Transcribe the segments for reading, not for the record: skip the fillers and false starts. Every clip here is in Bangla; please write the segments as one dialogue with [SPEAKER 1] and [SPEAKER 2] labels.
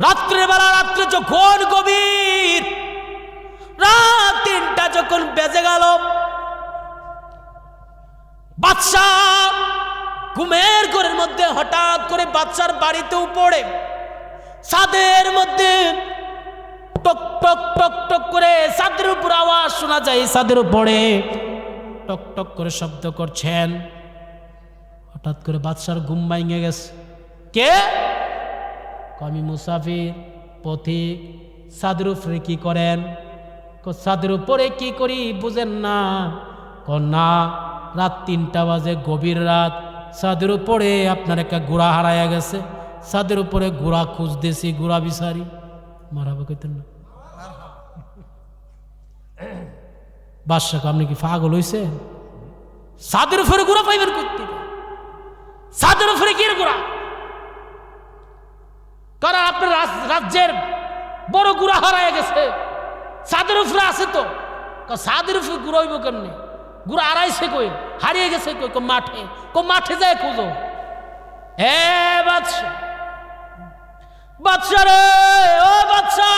[SPEAKER 1] রাত্রেবেলা, রাত্রে যখন গভীর, রাত 3টা যখন বেজে গেল, বাদশাহ ঘুমের ঘরের মধ্যে হঠাৎ করে বাদশার বাড়িতেও পড়ে ছাদের মধ্যে টক টক টক টক করে ছাদের উপর আওয়াজ শোনা যায়, ছাদের উপরে টক টক করে শব্দ করছেন। হঠাৎ করে বাদশার ঘুম ভেঙে গেছে। কে? আমি মুসাফির, পথিক। ছাদের উপরে কি করেন? ছাদের উপরে কি করি বুঝেন না? না, রাত 3টা বাজে, গভীর রাত। ছাদের উপরে আপনার একটা ঘোড়া হারাইয়া গেছে, ছাদের উপরে ঘোড়া খুঁজতেছি, ঘোড়া বিচারি। মারাবা কইতেন না বাদশাহ, আপনি কি পাগল হইছে? ছাদের উপরে ঘোড়া পাইবেন করতে? ছাদের উপরে কি ঘোড়া? কারণ আপনার রাজ্যের বড় ঘোড়া হারাইয়া গেছে, ছাদের উপরে আছে তো। ছাদের উপরে ঘোড়া হইব কেমনি? ঘোড়া হারাইছে কই, হারিয়ে গেছে কই? মাঠে। মাঠে যায় খুঁজো। এ বাদশা, বাদশা রে, ও বাদশা,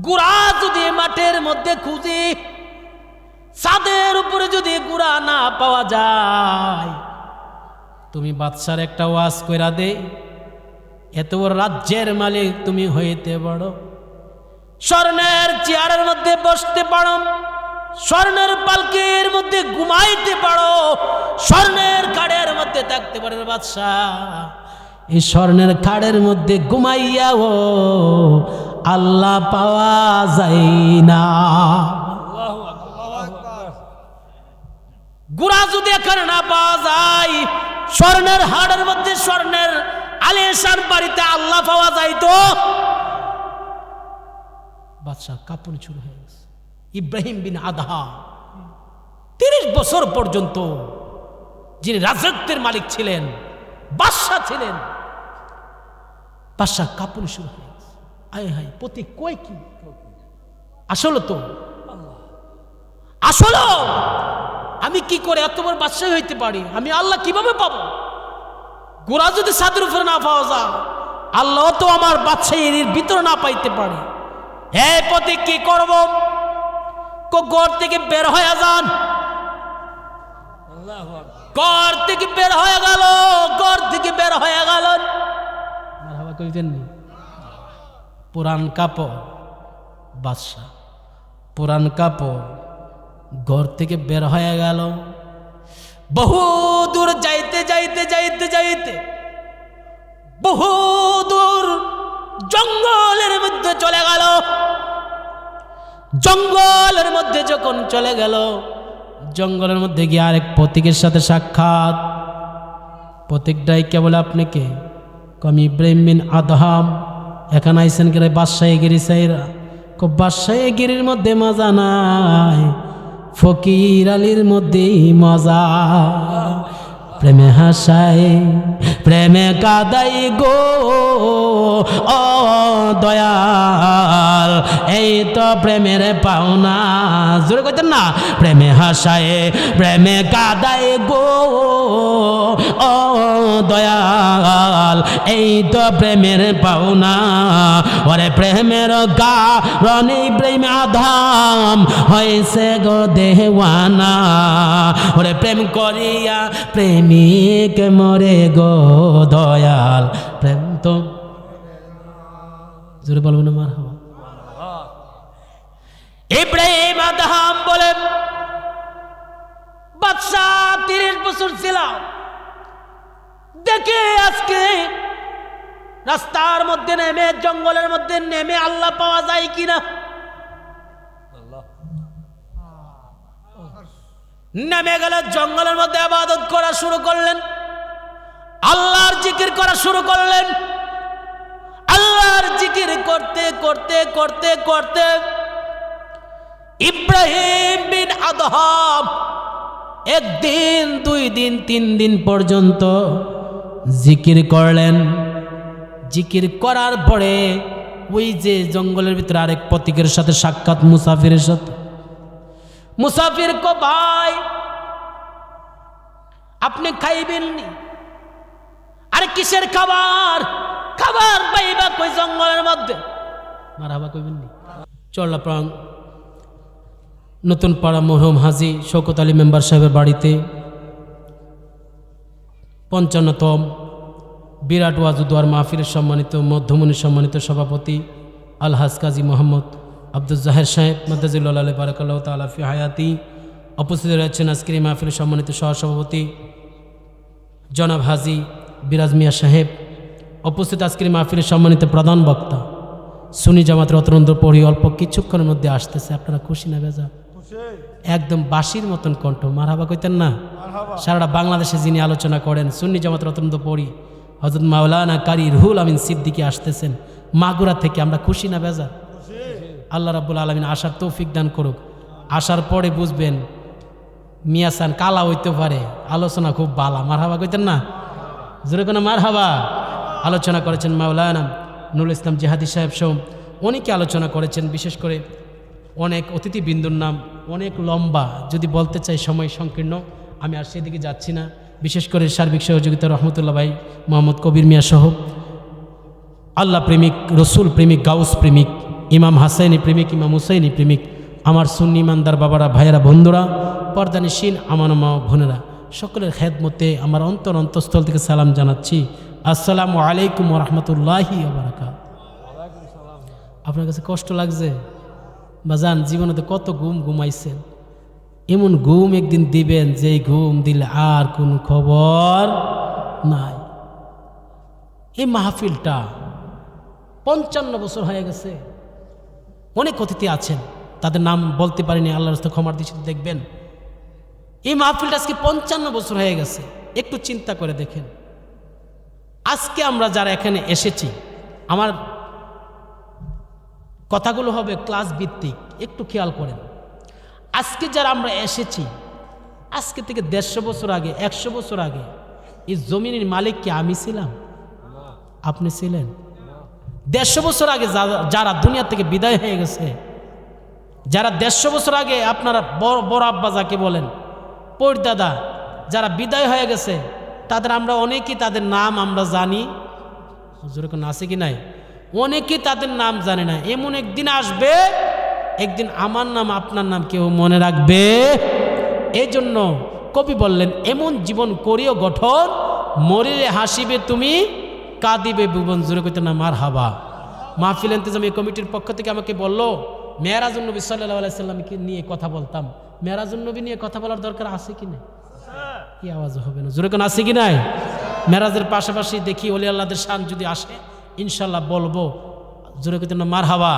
[SPEAKER 1] ঘোড়া যদি মাঠের মধ্যে খুঁজি, ছাদের উপরে যদি ঘোড়া না পাওয়া যায়, তুমি বাদশার একটা ওয়াজ কইরা দে। এত বড় রাজ্যের মালিক তুমি হইতে বড়, স্বর্ণের চেয়ারের মধ্যে বসতে পারো, স্বর্ণের পালকির মধ্যে ঘুমাইতে পারো, স্বর্ণের খাড়ের মধ্যে থাকতে পারো। বাদশাহ, এই স্বর্ণের খাড়ের মধ্যে ঘুমাইয়াও আল্লাহ পাওয়া যায় না। ঘোড়া যদি এখানে না পাওয়া যায়, স্বর্ণের হাড়ের মধ্যে, স্বর্ণের আলিশান বাড়িতে আল্লাহ পাওয়া যায় তো। বাদশাহ কাঁপুনি শুরু হয়ে গেছে। ইব্রাহিম বিন আদহা 30 বছর পর্যন্ত যিনি রাজত্বের মালিক ছিলেন, বাদশাহ ছিলেন, বাদশাহ কাঁপুনি শুরু হয়ে গেছে। আয় হায়, প্রতি কই কি আসলে তো আসলে আমি কি করে এত বড় বাদশাহ হইতে পারি? আমি আল্লাহ কিভাবে পাবো? গোড়া যদি ছাদের উপরে না পাওয়া যায়, আল্লাহ তো আমার বাদশাহীর ভিতরে না পাইতে পারে। হে পথিক, কি করব? ঘর থেকে বের হয়ে যান। ঘর থেকে বের হয়ে গেল, ঘর থেকে বের হয়ে গেল। পুরান কাপড়, বাদশাহ পুরান কাপড়, ঘর থেকে বের হয়ে গেল। বহু দূর যাইতে যাইতে যাইতে যাইতে বহু দূর জঙ্গলের মধ্যে চলে গেল। জঙ্গলের মধ্যে যখন চলে গেল, জঙ্গলের মধ্যে গিয়ে আরেক পথিকের সাথে সাক্ষাৎ। পথিকটাই কেবল আপনাকে, আমি ইব্রাহিম বিন আদহাম, এখানে আইসেন কে বাদশাহীগিরি চাইরা? বাদশাহীগিরির মধ্যে মজা নাই, ফকির আলীর মধ্যেই মজা। প্রেমে হাসাই, প্রেমে কাদাই গো ও দয়াল, এই তো প্রেমের পাওনা। জোরে কইতেন না? প্রেমে হাসায়, প্রেমে কাদাই গো ও দয়াল, এই তো প্রেমের পাওনা। ওরে প্রেমের কারণে ইব্রাহিম আদম হয়েছে গো দেওয়ানা। ওরে প্রেম করিয়া প্রেমিক মরে গো দয়াল, প্রেম তো জোরে বলবো না মারহাবা। ইব্রাহিম আদম বলেন, বাদশাহ 30 বছর ছিলাম, দেখে আজকে রাস্তার মধ্যে নেমে, জঙ্গলের মধ্যে নেমে আল্লাহ পাওয়া যায় কিনা। নেমে গেলে জঙ্গলের মধ্যে ইবাদত করা শুরু করলেন, আল্লাহর জিকির করা শুরু করলেন। আল্লাহর জিকির করতে করতে করতে করতে ইব্রাহিম বিন আদহাম 1 দিন 2 দিন 3 দিন পর্যন্ত জিকির করলেন। জিকির করার পরে ওই যে জঙ্গলের ভিতরে আরেক পথিকের সাথে সাক্ষাৎ, মুসাফিরের সাথে। মুসাফির কো ভাই, আপনি খাইবেননি? আরে কিসের খাবার? জঙ্গলের মধ্যে মারহাবা কইবেন নি চল্লাপ্রাং নতুন পাড়া মরহুম হাজী শওকত আলী মেম্বার সাহেবের বাড়িতে 55তম বিরাট ওয়াজুদুয়ার মাহফিলের সম্মানিত মধ্যমণি সম্মানিত সভাপতি আলহাজ কাজী মোহাম্মদ আব্দুল জাহের সাহেব মাদ্দাজিল্লাহ আলাইহি বারাকাল্লাহু তাআলা ফি হায়াতি। উপস্থিত রয়েছেন আজকের এই মাহফিলের সম্মানিত সহসভাপতি জনাব হাজী বিরাজ মিয়া সাহেব। উপস্থিত আজকের এই মাহফিলের সম্মানিত প্রধান বক্তা সুন্নি জামাত রতনন্দ্র পড়ি অল্প কিছুক্ষণের মধ্যে আসতেছে। আপনারা খুশি না বেজা? একদম বাঁশির মতন কণ্ঠ, মারহাবা কইতেন না? সারাটা বাংলাদেশে যিনি আলোচনা করেন সুন্নি জামাত রতনন্দ্র পড়ি হযরত মাওলানা কারি রুহুল আমিন সিদ্দিকী আসতেছেন মাগুরা থেকে। আমরা খুশি না বেজা? আল্লাহ রাব্বুল আলামিন আসার তৌফিক দান করুক। আসার পরে বুঝবেন মিয়াসান কালা হইতে পারে, আলোচনা খুব বালা। মারহাবা কইতেন না? জোরে কোনো মারহাবা। আলোচনা করেছেন মাওলানা নুরুল ইসলাম জিহাদি সাহেব সহ অনেকে আলোচনা করেছেন। বিশেষ করে অনেক অতিথিবৃন্দুর নাম অনেক লম্বা, যদি বলতে চাই সময় সংকীর্ণ, আমি আর সেদিকে যাচ্ছি না। বিশেষ করে সার্বিক সহযোগিতা রহমতুল্লাহ ভাই মোহাম্মদ কবির মিয়া সহ আল্লাহ প্রেমিক, রসুল প্রেমিক, গাউস প্রেমিক, ইমাম হাসাইনি প্রেমিক, ইমাম হুসাইনি প্রেমিক, আমার সুন্নি ইমানদার বাবারা, ভাইয়েরা, বন্ধুরা, পর্দানিসীন আমার মা বোনেরা, সকলের খেদমতে আমার অন্তঃস্থল থেকে সালাম জানাচ্ছি। আসসালামু আলাইকুম ওয়া রাহমাতুল্লাহি ওয়া বারাকাতুহু। আপনার কাছে কষ্ট লাগছে বাজান? জীবনে তো কত ঘুমাইছেন, এমন ঘুম একদিন দিবেন যে ঘুম দিলে আর কোনো খবর নাই। এই মাহফিলটা 55 বছর হয়ে গেছে। অনেক অতিথি আছেন, তাদের নাম বলতে পারিনি, আল্লাহর রাস্তায় ক্ষমার দৃষ্টিতে দেখবেন। এই মাহফিলটা আজকে 55 বছর হয়ে গেছে। একটু চিন্তা করে দেখেন, আজকে আমরা যারা এখানে এসেছি, আমার কথাগুলো হবে ক্লাস ভিত্তিক, একটু খেয়াল করেন। আজকে যারা আমরা এসেছি, আজকে থেকে 150 বছর আগে, 100 বছর আগে এই জমিনের মালিক কি আমি ছিলাম? আপনি ছিলেন? 150 বছর আগে যারা দুনিয়া থেকে বিদায় হয়ে গেছে, যারা 150 বছর আগে আপনারা বড় আব্বা যাকে বলেন, পরদাদা, যারা বিদায় হয়ে গেছে, তাদের আমরা অনেকেই তাদের নাম আমরা জানি, যেরকম আছে কি নাই? অনেকেই তাদের নাম জানে না। এমন একদিন আসবে, একদিন আমার নাম আপনার নাম কেউ মনে রাখবে। এই জন্য কবি বললেন, এমন জীবন করিও গঠন, মরিলে হাসিবে তুমি, কাঁদিবে ভুবন। জোরে কইতে না মারহাবা। মাহফিল ইন্তেজামি কমিটির পক্ষ থেকে আমাকে বলল, মেরাজুন নবী সাল্লাল্লাহু আলাইহি সাল্লামকে নিয়ে কথা বলতাম। মেরাজুন নবী নিয়ে কথা বলার দরকার আছে কি না? কি আওয়াজ হবে না? জোরে কোন আছে কি নাই? মেরাজের পাশাপাশি দেখি ওলি আল্লাহদের শান যদি আসে ইনশাল্লাহ বলবো। জোরে কইতে না মারহাবা।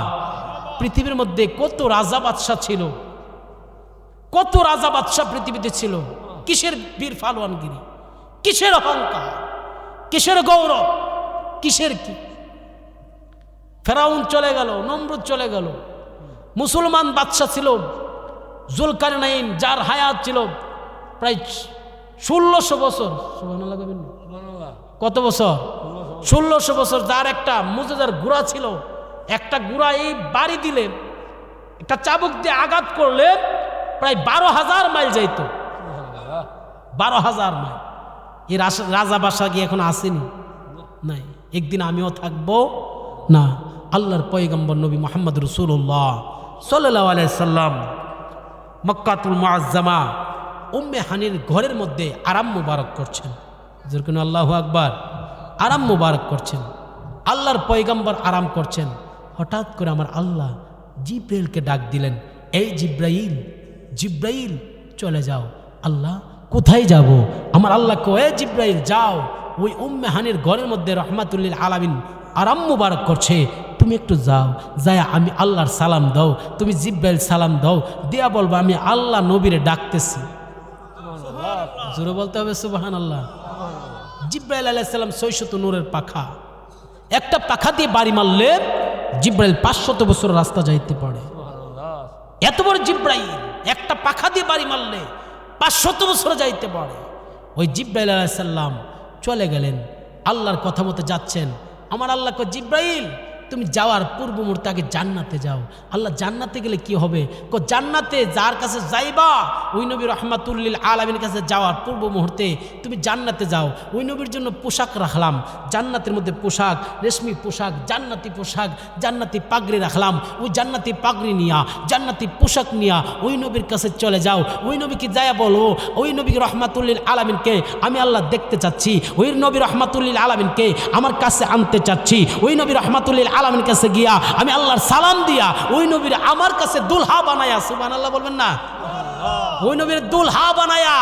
[SPEAKER 1] পৃথিবীর মধ্যে কত রাজা বাদশাহ ছিল, কত রাজা বাদশাহ পৃথিবীতে ছিল। কিসের বীর ফালোয়ানগিরি, কিসের অহংকার, কিসের গৌরব, কিসের কি? ফেরাউন চলে গেল, নমরুদ চলে গেল, মুসলমান বাদশাহ ছিল জুলকারনাইন, যার হায়াত ছিল প্রায় 1600 বছর। সুবহানাল্লাহ কইবেন না? কত বছর? 1600 বছর। যার একটা মুজেদার ঘোড়া ছিল, একটা ঘোড়া এই বাড়ি দিলে, একটা চাবুক দিয়ে আঘাত করলে প্রায় 12,000 মাইল যাইত। 12,000 মাইল। এই রাজা বাদশা গিয়ে এখন আসেনি, নাই। একদিন আমিও থাকবো না। আল্লাহর পয়গম্বর নবী মুহাম্মদ রাসূলুল্লাহ সাল্লাল্লাহু আলাইহি সাল্লাম মক্কাতুল মুআজ্জামা উম্মে হানির ঘরের মধ্যে আরাম মুবারক করছেন। যেরকম আল্লাহু আকবার, আরাম মুবারক করছেন। আল্লাহর পয়গম্বর আরাম করছেন। হঠাৎ করে আমার আল্লাহ জিব্রাইলকে ডাক দিলেন, এই জিব্রাইল, জিব্রাইল চলে যাও। আল্লাহ কোথায় যাব? আমার আল্লাহ কয়, এই জিব্রাইল যাও, ওই উম্মে হানির ঘরের মধ্যে রহমাতুল্লিল আলামিন আরাম মুবারক করছে, তুমি একটু যাও, যায় আমি আল্লাহর সালাম দাও। তুমি জিব্রাইল সালাম দাও, দিয়া বলবো আমি আল্লাহ নবীরে ডাকতেছি। জোরে বলতে হবে সুবহানাল্লাহ। জিব্রাইল আলাইহিস সালাম 600 নূরের পাখা, একটা পাখা দিয়ে বাড়ি মারলে জিব্রাইল 500 বছর রাস্তা যাইতে পারে। এত বড় জিব্রাইল একটা পাখা দিয়ে বাড়ি মারলে 500 বছর যাইতে পারে। ওই জিব্রাইল আলাইহিস সালাম চলে গেলেন, আল্লাহর কথা মতো যাচ্ছেন। আমার আল্লাহ কয়, জিব্রাইল তুমি যাওয়ার পূর্ব মুহূর্তে আগে জান্নাতে যাও। আল্লাহ জান্নাতে গেলে কি হবে? জান্নাতে যার কাছে যাইবা ওই নবী রহমাতুল্লিল আলামিনের কাছে যাওয়ার পূর্ব মুহূর্তে তুমি জান্নাতে যাও। ওই নবীর জন্য পোশাক রাখলাম, জান্নাতের মধ্যে পোশাক, রেশমি পোশাক, জান্নাতি পোশাক, জান্নাতি পাগড়ি রাখলাম। ওই জান্নাতি পাগড়ি নিয়া, জান্নাতি পোশাক নিয়া ওই নবীর কাছে চলে যাও। ওই নবীকে যায়া বলো, ওই নবী রহমাতুল্লিল আলামিনকে আমি আল্লাহ দেখতে চাচ্ছি, ওই নবী রহমাতুল্লিল আলামিনকে আমার কাছে আনতে চাচ্ছি। ওই নবী রহমাতুল্লিল আলামিনের কাছে গিয়া আমি আল্লাহর সালাম দিয়া ওই নবীর আমার কাছে দুলহা বানায়া, সুবহানাল্লাহ বলবেন না, ওই নবীর দুলহা বানায়া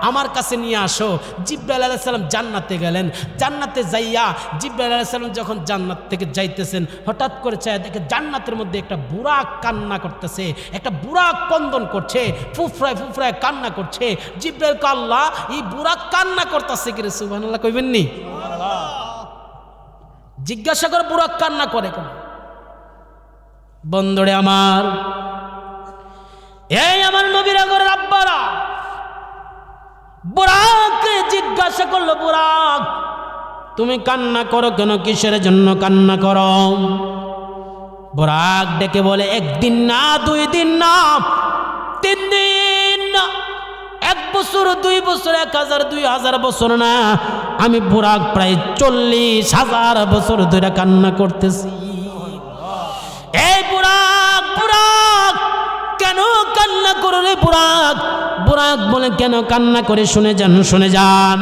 [SPEAKER 1] আমার কাছে নিয়ে আসো। জিবরাইল আলাইহিস সালাম জান্নাতে গেলেন। জান্নাতে যাইয়া জিবরাইল আলাইহিস সালাম যখন জান্নাত থেকে যাইতেছেন, হঠাৎ করে চায় দেখে জান্নাতের মধ্যে একটা বুড়া কান্না করতেছে, একটা বুড়া কন্দন করছে, ফুফরায় ফুফরায় কান্না করছে। জিবরাইল কে আল্লাহ এই বুড়া কান্না করতেছে কি রে? সুবহানাল্লাহ কইবেন নি? জিজ্ঞাসা করে বুড়া কান্না করে কেন? বন্ধুরে আমার, এই আমার নবীর ঘরের আব্বারা বুরাককে জিজ্ঞাসা করলো, বুরাক তুমি কান্না করো কেন? কিসের জন্য কান্না করো? বুরাক ডেকে বলে, একদিন না, 2 দিন না, 3 দিন না, 1 বছর, 2 বছর, 1000, 2000 বছর না, আমি বুরাক প্রায় 40,000 বছর ধরে কান্না করতেছি। এই বুরাক, বুরাক কেন কান্না করো রে বুরাক? বুরাক বলে, কেন কান্না করে? শুনে যান, শুনে যান।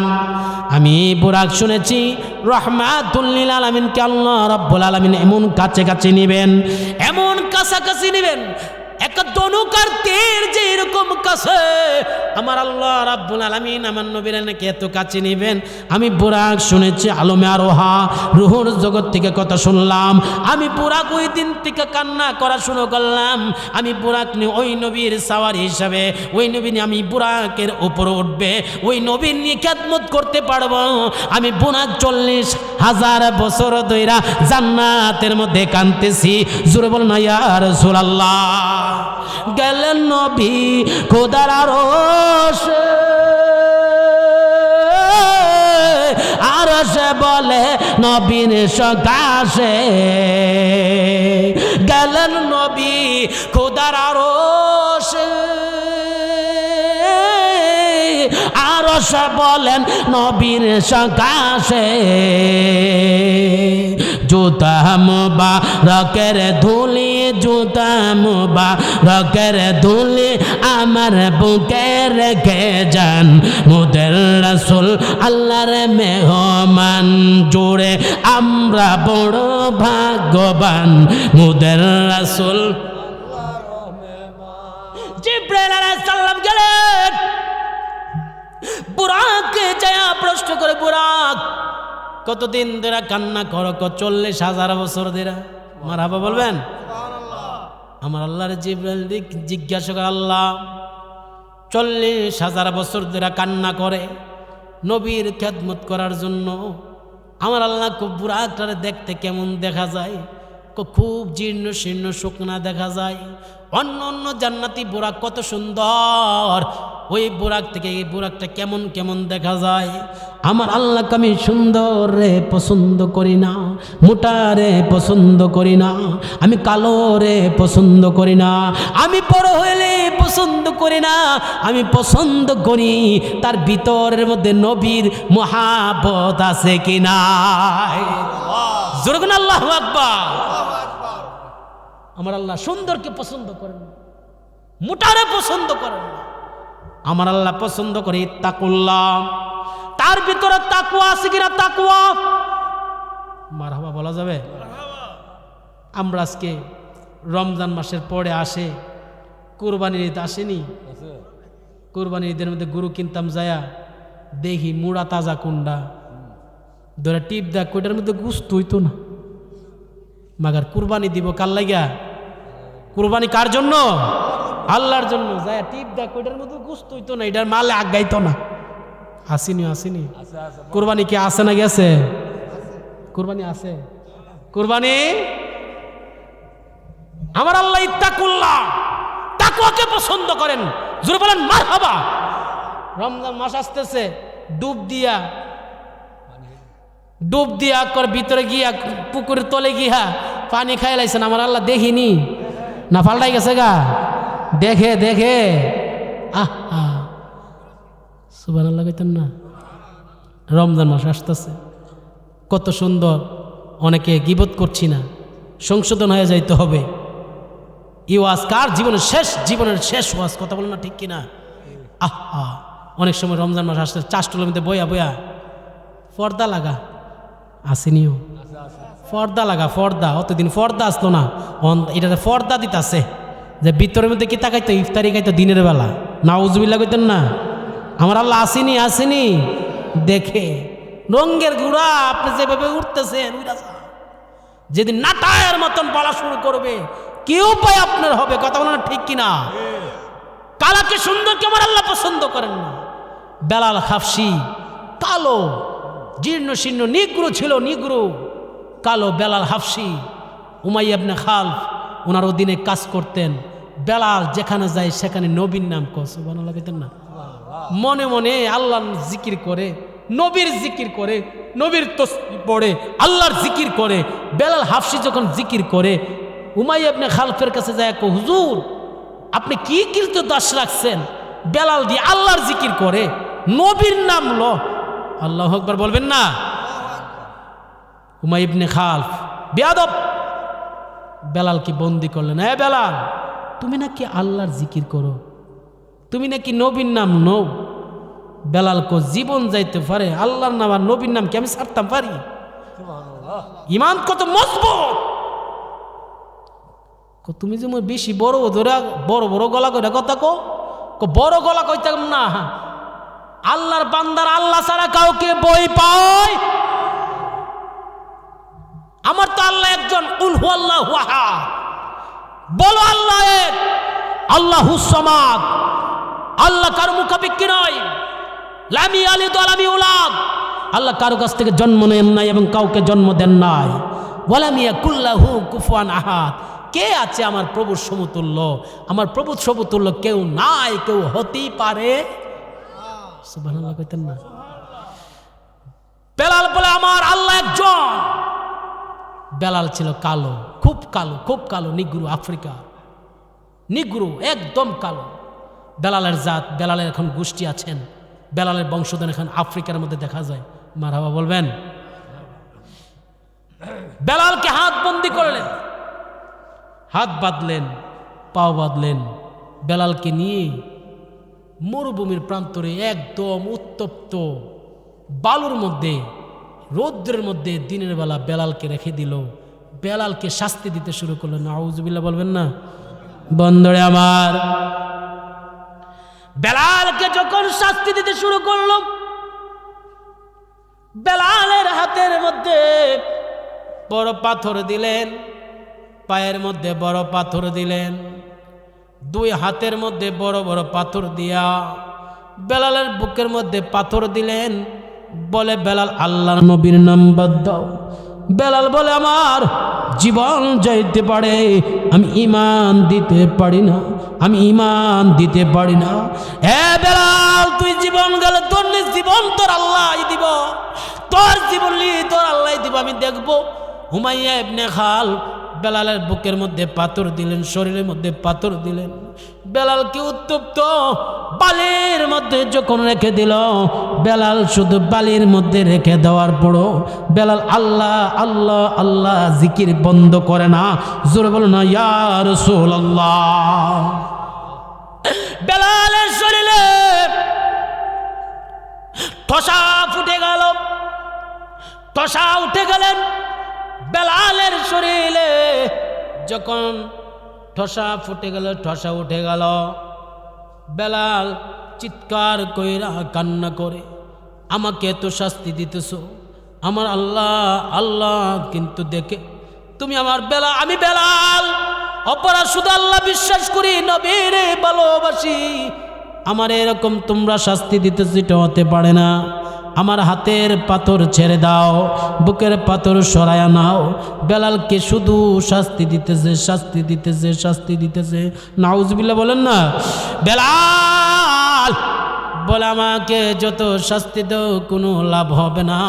[SPEAKER 1] আমি বুরাক শুনেছি রহমাতুল লিল আলামিনকে আল্লাহ রাব্বুল আলামিন এমন কাছে কাছে নেবেন, এমন কাছাকাছি নেবেন, একটা ধনুকার তীর যে এরকম কাছে আমার আল্লাহ রাব্বুল আলামিন আমার নবীর নাকি এত কাছে নেবেন। আমি বুরাক শুনেছি, আলমে আরোহা রুহুর জগৎ থেকে কথা শুনলাম। আমি বুরাক ওই দিন থেকে কান্না করা শুরু করলাম। আমি বুরাক নিয়ে ওই নবীর সাওয়ারি হিসাবে ওই নবী নিয়ে আমি বুরাকের উপরে উঠবে, ওই নবীর নিয়ে খেদমত করতে পারবো। আমি বুরাক 40,000 বছর ধইরা জান্নাতের মধ্যে কাঁদতেছি। জোরে বল না ইয়া রাসূলুল্লাহ। গেলেন নবী খোদার আরশে, আরশে বলে নবীর সকাশে। গেলেন নবী খোদার আরশে, আরশে বলেন নবীর সকাশে। জুতা মুবারকের ধুলি, জুতা মুবারকের ধুলি আমার বুকে রেখে যান মোদের রাসূল আল্লাহর মেহমান। জোরে আমরা বড় ভাগ্যবান মোদের রাসূল। জিবরাইল আলাইহিস সালাম গেলেন বুরাককে যায়া প্রশ্ন করে, বুরাক কতদিন ধরে কান্না করো? 40,000 বছর ধরে। মারহাবা বলবেন? আমার আল্লাহর জিবরাইল জিজ্ঞাসা করে, আল্লাহ 40,000 বছর ধরে কান্না করে নবীর খেদমত করার জন্য। আমার আল্লাহ খুব বুরাকটারে দেখতে কেমন দেখা যায়? খুব জীর্ণ শীর্ণ শুকনা দেখা যায়। অন্য অন্য জান্নাতি বুরাক কত সুন্দর, ওই বুরাক থেকে এই বুরাকটা কেমন কেমন দেখা যায়। আমার আল্লাহকে আমি সুন্দর রে পছন্দ করি না, মোটা রে পছন্দ করি না, আমি কালো রে পছন্দ করি না, আমি বড় হইলে পছন্দ করি না। আমি পছন্দ করি তার ভিতরের মধ্যে নবীর মহাব্বত আছে কিনা। জোরে বলুন আল্লাহু আকবার। আমার আল্লাহ সুন্দরকে পছন্দ করেন না, মোটারে পছন্দ করেন না। আমার আল্লাহ পছন্দ করে ইত্তাকুল্লাহ, তার ভিতরে তাকওয়া আছে কিনা? তাকওয়া মারহাবা বলা যাবে? আমরা আজকে রমজান মাসের পরে আসে কুরবানির ঈদ আসেনি? কুরবানির ঈদের মধ্যে গরু কিনতাম, যায়া দেখি মুড়া তাজা কুন্ডা ধরে টিপ দেখ, ওইটার মধ্যে গুস্ত হইতো না। মাগার কুরবানি দিব কার লাগা? কুরবানি কার জন্য? আল্লাহর জন্য। যায় টিপ দেখ, ওইটার মধ্যে গুস্ত হইতো না, এটার মালে আগাইতো না। আসেনি? আসেনি? কুরবানি কি আসে না গেছে? কুরবানি আছে। কুরবানি আমার আল্লাহ ইত্তাকুল্লাহ, তাকওয়াকে পছন্দ করেন। জোরে বলেন মারহাবা। রমজান মাস আসতেছে, ডুব দিয়া কর ভিতরে গিয়া পুকুরের তলে গিয়া পানি খাই লাইছেন আমার আল্লাহ দেখিনি না পাল্টাই গেছে গা দেখে দেখে সুবহানাল্লাহ কইতেন না। রমজান মাস আসতেছে, কত সুন্দর। অনেকে গীবত করছি না, সংশোধন হয়ে যাইতে হবে। ই ওয়াজ কার জীবনের শেষ ওয়াজ, কথা বলেন না ঠিক কিনা? অনেক সময় রমজান মাস আসতে চাষটুলোর মধ্যে বইয়া বইয়া পর্দা লাগা আসেনিও, পর্দা লাগা পর্দা, অতদিন পর্দা আসতো না, এটাতে পর্দা দিতেছে যে ভিতরের মধ্যে কি তাকাইতো ইফতারি খাইতো দিনের বেলা। নাউজুবিল্লাহ কইতেন না? আমার আল্লাহ আসেনি দেখে রঙ্গের গুড়া আপনি যেভাবে উঠতেছেন যেদিন নাটায়ের মতন বলা শুরু করবে কি উপায় আপনার হবে, কথা বলেন না ঠিক কিনা? কালাকে সুন্দরকে আমার আল্লাহ পছন্দ করেন না। বেলাল হাফসি কালো জীর্ণ শীর্ণ নিগ্রো ছিল, নিগ্রো কালো বেলাল হাফসি। উমাইয়া ইবনে খালফ ওনার অধীনে কাজ করতেন। বেলাল যেখানে যায় সেখানে নবীর নাম সুবহানাল্লাহ কইতেন না? মনে মনে আল্লাহর জিকির করে, নবীর জিকির করে, নবীর তাসবিহ পড়ে, আল্লাহর জিকির করে। বেলাল হাফসি যখন জিকির করে উমাইয়া ইবনে খালফের কাছে যায়, হুজুর আপনি কি কীর্ত দাস রাখছেন? বেলাল দিয়ে আল্লাহর জিকির করে, নবীর নাম লো, আল্লাহু আকবার বলবেন না? উমাইয়া ইবনে খালফ বেয়াদব বেলালকে বন্দি করলেন। এ বেলাল, তুমি নাকি আল্লাহর জিকির করো, তুমি নাকি নবীর নাম নও। বেলাল কো জীবন যাইতে পারে, আল্লাহর নাম আর নবীর নাম কি আমি ছাড়তাম পারি? ইমান কত মজবুত। তুমি যে বেশি বড় ধরে বড় বড় গলা কইরা কথা কো, বড় গলা কইতাম না। আল্লাহর বান্দার আল্লাহ ছাড়া কাউকে বই পায়? আমার তো আল্লাহ একজন, কুল হুয়াল্লাহু আহাদ, বলো আল্লাহ এক, আল্লাহুস সামাদ। আল্লাহ কারো মুখাপেক্ষী নয়, লাম ইয়ালিদ ওয়া লাম ইউলাদ। আল্লাহ কারো কাছ থেকে জন্ম নেন নাই এবং কাউকে জন্ম দেন নাই। ওয়া লাম ইয়াকুল লাহু কুফুয়ান আহাদ। কে আছে আমার প্রভুর সমতুল্য? আমার প্রভুর সমতুল্য কেউ নাই, কেউ হতেই পারে। সুবহানাল্লাহ কইতেন না? বেলাল বলে আমার আল্লাহ একজন। বেলাল ছিল কালো, খুব কালো, খুব কালো, নিগ্রো, আফ্রিকা নিগ্রো, একদম কালো। বেলালের জাত, বেলালের এখন গোষ্ঠী আছেন, বেলালের বংশধর এখন আফ্রিকার মধ্যে দেখা যায়। মারহাবা বলবেন? বেলালকে হাত বন্দি করলেন, হাত বাঁধলেন, পাও বাঁধলেন। বেলালকে নিয়ে মরুভূমির প্রান্তরে একদম উত্তপ্ত বালুর মধ্যে, রৌদ্রের মধ্যে দিনের বেলা বেলালকে রেখে দিল। বেলালকে শাস্তি দিতে শুরু করলো। নাউজুবিল্লাহ বলবেন না? বন্ধুরে আমার, বেলালকে যখন শাস্তি দিতে শুরু করলো, বেলালের হাতের মধ্যে বড় পাথর দিলেন, পায়ের মধ্যে বড় পাথর দিলেন, দুই হাতের মধ্যে বড় বড় পাথর দিয়া বেলালের বুকের মধ্যে পাথর দিলেন। বলে বেলাল আল্লাহর নবীর নাম বাদ দাও। বেলাল বলে আমার জীবন যাইতে পারে, আমি ঈমান দিতে পারি না, আমি ঈমান দিতে পারি না। এ বেলাল, তুই জীবন গেলে তোর জীবন তোর আল্লাহ দিব, তোর জীবন তোর আল্লাহ দিব, আমি দেখবো। উমাইয়া ইবনে খালফ বেলালের বুকের মধ্যে পাথর দিলেন, শরীরের মধ্যে পাথর দিলেন। বেলালকে উত্তপ্ত বালির মধ্যে যখন রেখে দিল, বেলাল শুধু বালির মধ্যে রেখে দেওয়ার পরও বেলাল আল্লাহ আল্লাহ আল্লাহ জিকির বন্ধ করে না। জোরে বলো না ইয়া রাসূলুল্লাহ। বেলালের শরীরে ঠসা ফুটে গেল, ঠসা উঠে গেলেন। বেলালের শরীরে যখন ঠসা ফুটে গেল, ঠসা উঠে গেল, বেলাল চিৎকার কইরা কান্না করে, আমাকে এত শাস্তি দিতেছ, আমার আল্লাহ আল্লাহ কিন্তু দেখে তুমি আমার বেলাল, আমি বেলাল অপরাধ শুধু আল্লাহ বিশ্বাস করি, নবীর ভালোবাসি, আমার এরকম তোমরা শাস্তি দিতেছ, এটা হতে পারে না। আমার হাতের পাথর ছেড়ে দাও, বুকের পাথর সরায়া নাও। বেলালকে শুধু শাস্তি দিতেছে, শাস্তি দিতেছে, শাস্তি দিতেছে। নাউজুবিল্লাহ বলেন না? বেলাল বলে আমাকে যত শাস্তি দাও কোনো লাভ হবে না,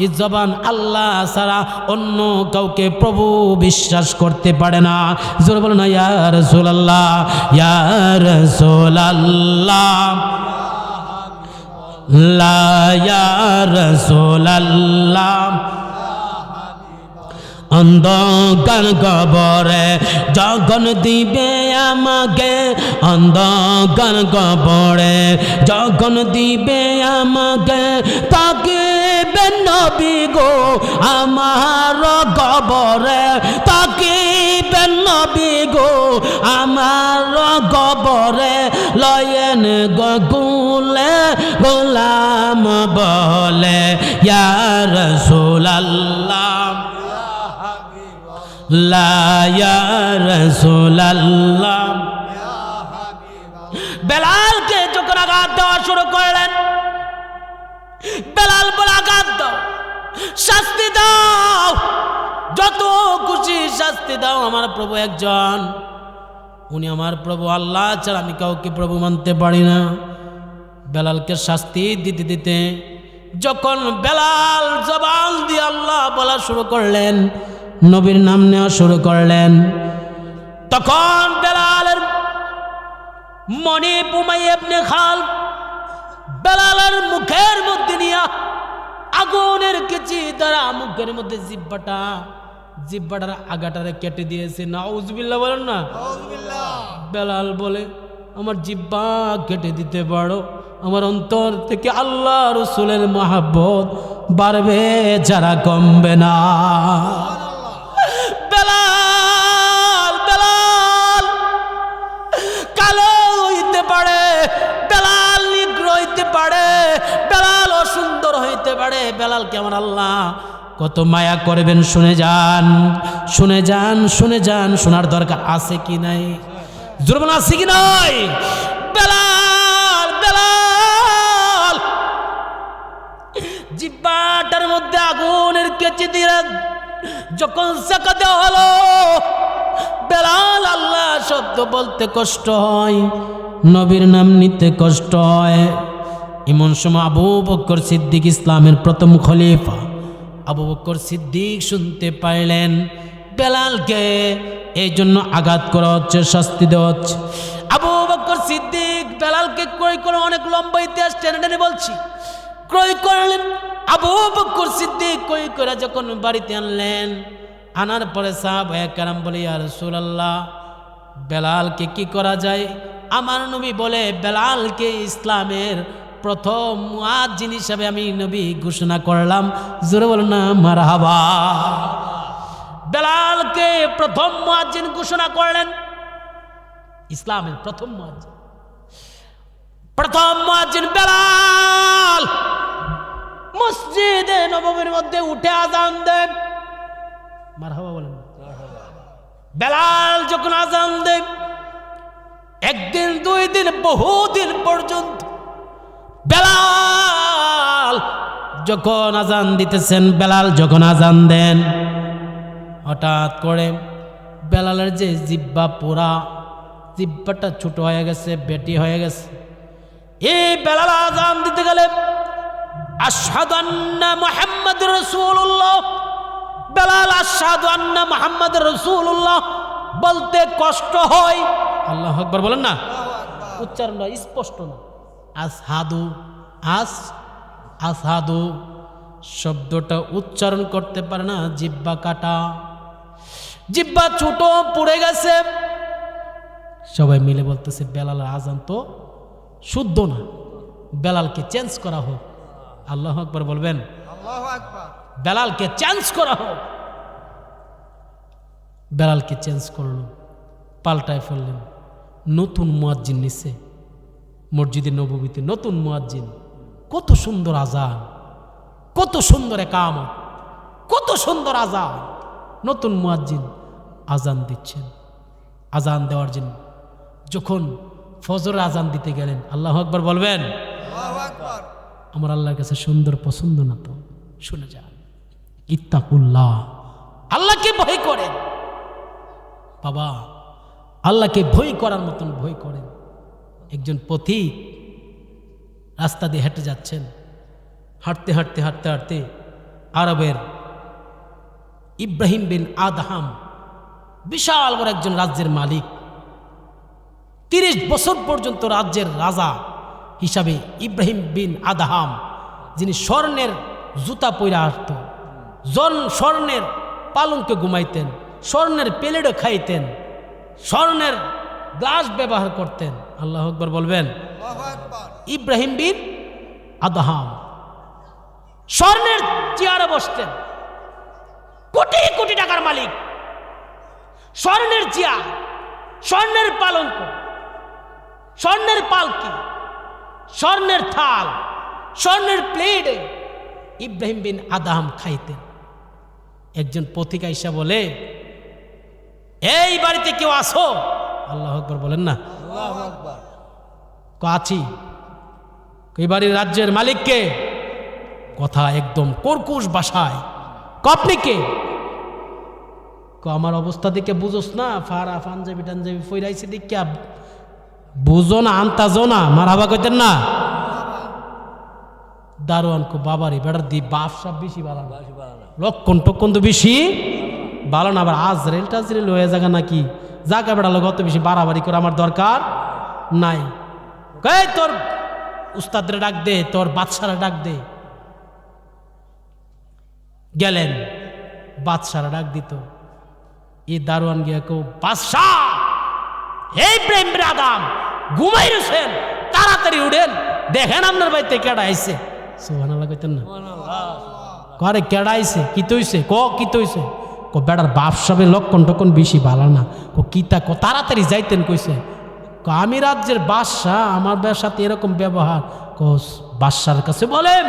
[SPEAKER 1] এই জবান আল্লাহ ছাড়া অন্য কাউকে প্রভু বিশ্বাস করতে পারে না। জোরে বলো না ইয়া রাসূলুল্লাহ, ইয়া রাসূলুল্লাহ, লা ইয়া রাসূলুল্লাহ। অন্ধকার কবরে যখন দিবে আমাকে, অন্ধকার কবরে যখন দিবে আমাকে, তাকিবে নবী গো আমার কবরে, তাকিবে নবী গো আমার কবরে, লয়েন গগুলে গোলাম বলে ইয়া রাসূলুল্লাহ, লা ইয়া রাসূলুল্লাহ। বেলালকে যখন আঘাত দেওয়া শুরু করলেন, বেলাল বলে আঘাত দাও, শাস্তি দাও, যত খুশি শাস্তি দাও, আমার প্রভু একজন, উনি আমার প্রভু, আল্লাহ ছাড়া আমি কাউকে প্রভু মানতে পারি না। বেলালকে শাস্তি দিতে দিতে যখন বেলাল জবান দিয়ে আল্লাহ বলা শুরু করলেন, নবীর নাম নেওয়া শুরু করলেন, তখন বেলালের মনি উমাইয়া ইবনে খালদ বেলালের মুখের মধ্যে নিয়ে আগুনের কেচি দ্বারা মুখের মধ্যে জিহ্বাটার আগাটারে কেটে দিয়েছে। নাউজুবিল্লাহ বলেন না। বেলাল বলে আমার জিহ্বা কেটে দিতে পারো, আমার অন্তর থেকে আল্লাহ রাসূলের মহব্বত বাড়বে, যারা কমবে না। বেলাল কালো হইতে পারে, বেলাল নিগ্র হইতে পারে, বেলাল অসুন্দর হইতে পারে, বেলালকে আমার আল্লাহ কত মায়া করবেন শুনে যান, শুনে যান, শুনে যান। শোনার দরকার আছে কি নাই? জোরে আছে কি নাই? বেলাল জিহ্বাটার মধ্যে আগুনের কেচি দিয়ে যখন সাকাতে হলো, বেলাল আল্লাহ শব্দ বলতে কষ্ট হয়, নবীর নাম নিতে কষ্ট হয়। এমন সময় আবু বকর সিদ্দিক, ইসলামের প্রথম খলিফা আবু বকর সিদ্দিক শুনতে পাইলেন বেলালকে এই জন্য আঘাত করা হচ্ছে, শাস্তি দেওয়া হচ্ছে। আবু বকর সিদ্দিক বেলালকে ক্রয় করে, অনেক লম্বা ইতিহাস টেনে টেনে বলছি, ক্রয় করলেন। আবু বকর সিদ্দিক ক্রয় করে যখন বাড়িতে আনলেন, আনার পরে সাহাবায়ে কেরাম বলে ইয়া রাসূলুল্লাহ, বেলালকে কি করা যায়? আমার নবী বলে বেলালকে ইসলামের প্রথম মুয়াজ্জিন হিসাবে আমি নবী ঘোষণা করলাম। জোরে বলো না মারহাবা। বেলালকে প্রথম মুয়াজ্জিন ঘোষণা করলেন, ইসলামের প্রথম মুয়াজ্জিন বেলাল। মসজিদে নববীর মধ্যে উঠে আযান দেন, মারহাবা বলেন। বেলাল যখন আযান দেন, একদিন দুই দিন বহুদিন পর্যন্ত বেলাল যখন আযান দিতেছেন, বেলাল যখন আযান দেন, হঠাৎ করে বেলালের যে জিহ্বা পোড়া, জিহ্বাটা ছোট হয়ে গেছে, বেটি হয়ে গেছে। এই বেলাল আযান দিতে গেলে আশহাদু আন্না মুহাম্মাদুর রাসূলুল্লাহ, বেলাল আশহাদু আন্না মুহাম্মাদুর রাসূলুল্লাহ বলতে কষ্ট হয়। আল্লাহু আকবার বলেন না, উচ্চারণটা স্পষ্ট না। আসাদু শব্দটা উচ্চারণ করতে পারে না, জিহ্বা কাটা, জিহ্বা ছোট পড়ে গেছে। সবাই মিলে বলতেছে বেলালের আজান তো শুদ্ধ না, বেলালকে চেঞ্জ করা হোক। আল্লাহু আকবার বলবেন। বেলালকে চেঞ্জ করা হোক। বেলালকে চেঞ্জ করলো, পাল্টায় ফেললেন, নতুন মুয়াজ্জিন নিছে মসজিদে নববীতে, নতুন মুয়াজ্জিন। কত সুন্দর আজান, কত সুন্দর একামত, কত সুন্দর আজান। নতুন মুয়াজ্জিন আজান দিচ্ছেন। আজান দেওয়ার জন্য যখন ফজরের আজান দিতে গেলেন, আল্লাহু আকবার বলবেন। আমার আল্লাহর কাছে সুন্দর পছন্দ না তো? শুনে যান, ইত্তাকুল্লাহ, আল্লাহকে ভয় করেন বাবা, আল্লাহকে ভয় করার মতন ভয় করেন। একজন পথিক রাস্তা দিয়ে হেঁটে যাচ্ছেন, হাঁটতে হাঁটতে হাঁটতে হাঁটতে আরবের ইব্রাহিম বিন আদহাম, বিশাল বড় একজন রাজ্যের মালিক, 30 বছর পর্যন্ত রাজ্যের রাজা হিসাবে ইব্রাহিম বিন আদহাম, যিনি স্বর্ণের জুতা পইরা আসত, স্বর্ণের পালঙ্কে ঘুমাইতেন, স্বর্ণের প্লেটও খাইতেন, স্বর্ণের গ্লাস ব্যবহার করতেন। আল্লাহ আকবার বলবেন। ইব্রাহিম বিন আদহাম স্বর্ণের চেয়ারে বসতেন, কোটি কোটি টাকার মালিক, স্বর্ণের চেয়ার, স্বর্ণের পালঙ্ক, স্বর্ণের পালকি, স্বর্ণের থাল, স্বর্ণের প্লেটে ইব্রাহিম বিন আদহাম খাইতেন। একজন পথিক আইসা বলে, এই বাড়িতে কেউ আসো? আল্লাহ আকবার বলেন না। আছি। এই বাড়ির রাজ্যের মালিককে? কথা একদম কর্কশ ভাষায়। আপনি কে? আমার অবস্থা দেখে বুঝোস না, ফারা পাঞ্জাবি টাঞ্জাবি ফইরাইছে দেখে বুঝো না, আনতাজো না, মারাবা কইতেন না। দারোয়ান কো বাবারে বেটার দি বাপ সব বেশি ভালো না, লক্ষণ টক্ষণ তো বেশি ভালো না, আবার আজরেল টাজরেল হয়ে যাগা নাকি, জাগা বেড়া লোক অত বেশি বাড়াবাড়ি করে আমার দরকার নাই। তোর উস্তাদরে ডাক দে, তোর বাদশারা ডাক দে। গেলেন, বাদশারা ডাক দিত। এই দারোয়ান গিয়ে কেউ, বাদশাহ এই প্রেম আদম ঘুমাই রয়েছেন, তাড়াতাড়ি উঠেন, দেখেন আপনার বাড়িতে কেডা আইছে। সুবহানাল্লাহ কইতেন না? করে কেডা আইছে, কি তৈছে? কি তৈছে? বেড়ার বাপ সবে লক্ষণ টক্ষণ বেশি ভালো না। কিতা তাড়াতাড়ি যাইতেন কইছে। আমি রাজ্যের বাদশাহ, আমার সাথে এরকম ব্যবহার। বাদশার কাছে বলেন,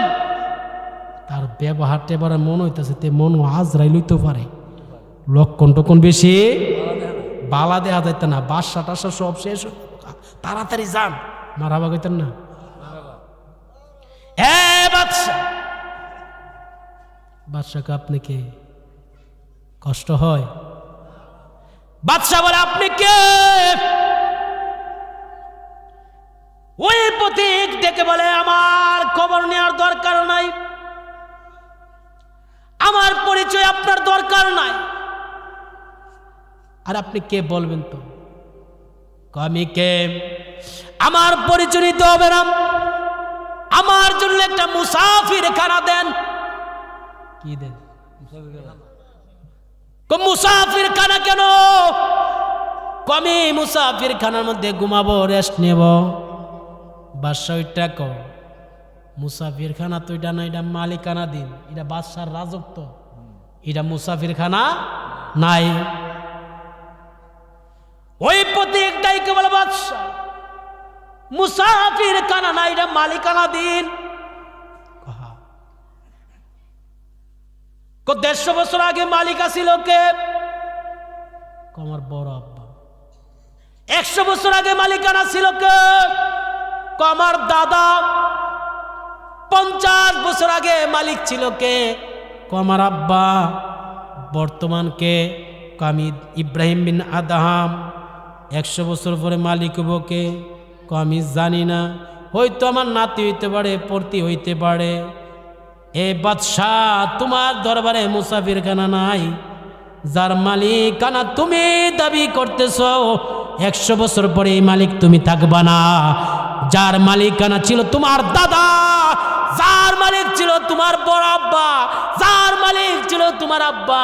[SPEAKER 1] তার ব্যবহার টেবারে মন হইতেছে তে মন আজরাই লইতে পারে, লক্ষণ টক্ষণ বেশি বালা দেওয়া যাইতে না। বাদশা টাসা সব শেষ, তাড়াতাড়ি যান। মারাবা কইতেন না? বাদশাকে আপনি কে? কষ্ট হয়। বাদশা বলে, আপনি কে? ওই পথিক ডেকে বলে, আমার খবর নেওয়ার দরকার নাই, আমার পরিচয় আপনার দরকার নাই। আর আপনি কে বলবেন তো? আমি কে? আমার পরিচয় নিতে হবে না, আমার জন্য একটা মুসাফির খানা দেন। কি দেন? মুসাফির খানা কেন? আমি মুসাফির খানার মধ্যে ঘুমাবো, রেস্ট নেব। বাদশাহটা কো, মুসাফির খানা তো এটা না, এটা মালিকানা দিন, এটা বাদশার রাজত্ব, এটা মুসাফির খানা নাই। ওই প্রত্যেকটাই কেবল বাদশা, মুসাফির খানা নাই, এটা মালিকানা দিন। 150 বছর আগে মালিক ছিল কে? আমার বড় আব্বা। 100 বছর আগে মালিকানা ছিল কে? আমার দাদা। 50 বছর আগে মালিক ছিল কে? আমার আব্বা। বর্তমান কে? আমি ইব্রাহিম বিন আদহাম। 100 বছর পরে মালিক হব কে? আমি জানি না, হয়তো আমার নাতি হইতে পারে, পড়তি হইতে পারে। এ বাদশাহ, তোমার দরবারে মুসাফির খানা নাই, যার মালিকানা তুমি দাবি করতেছ, 100 বছর পরে এই মালিক তুমি থাকবা না। যার মালিকানা ছিল তোমার দাদা, যার মালিক ছিল তোমার বড় আব্বা, যার মালিক ছিল তোমার আব্বা,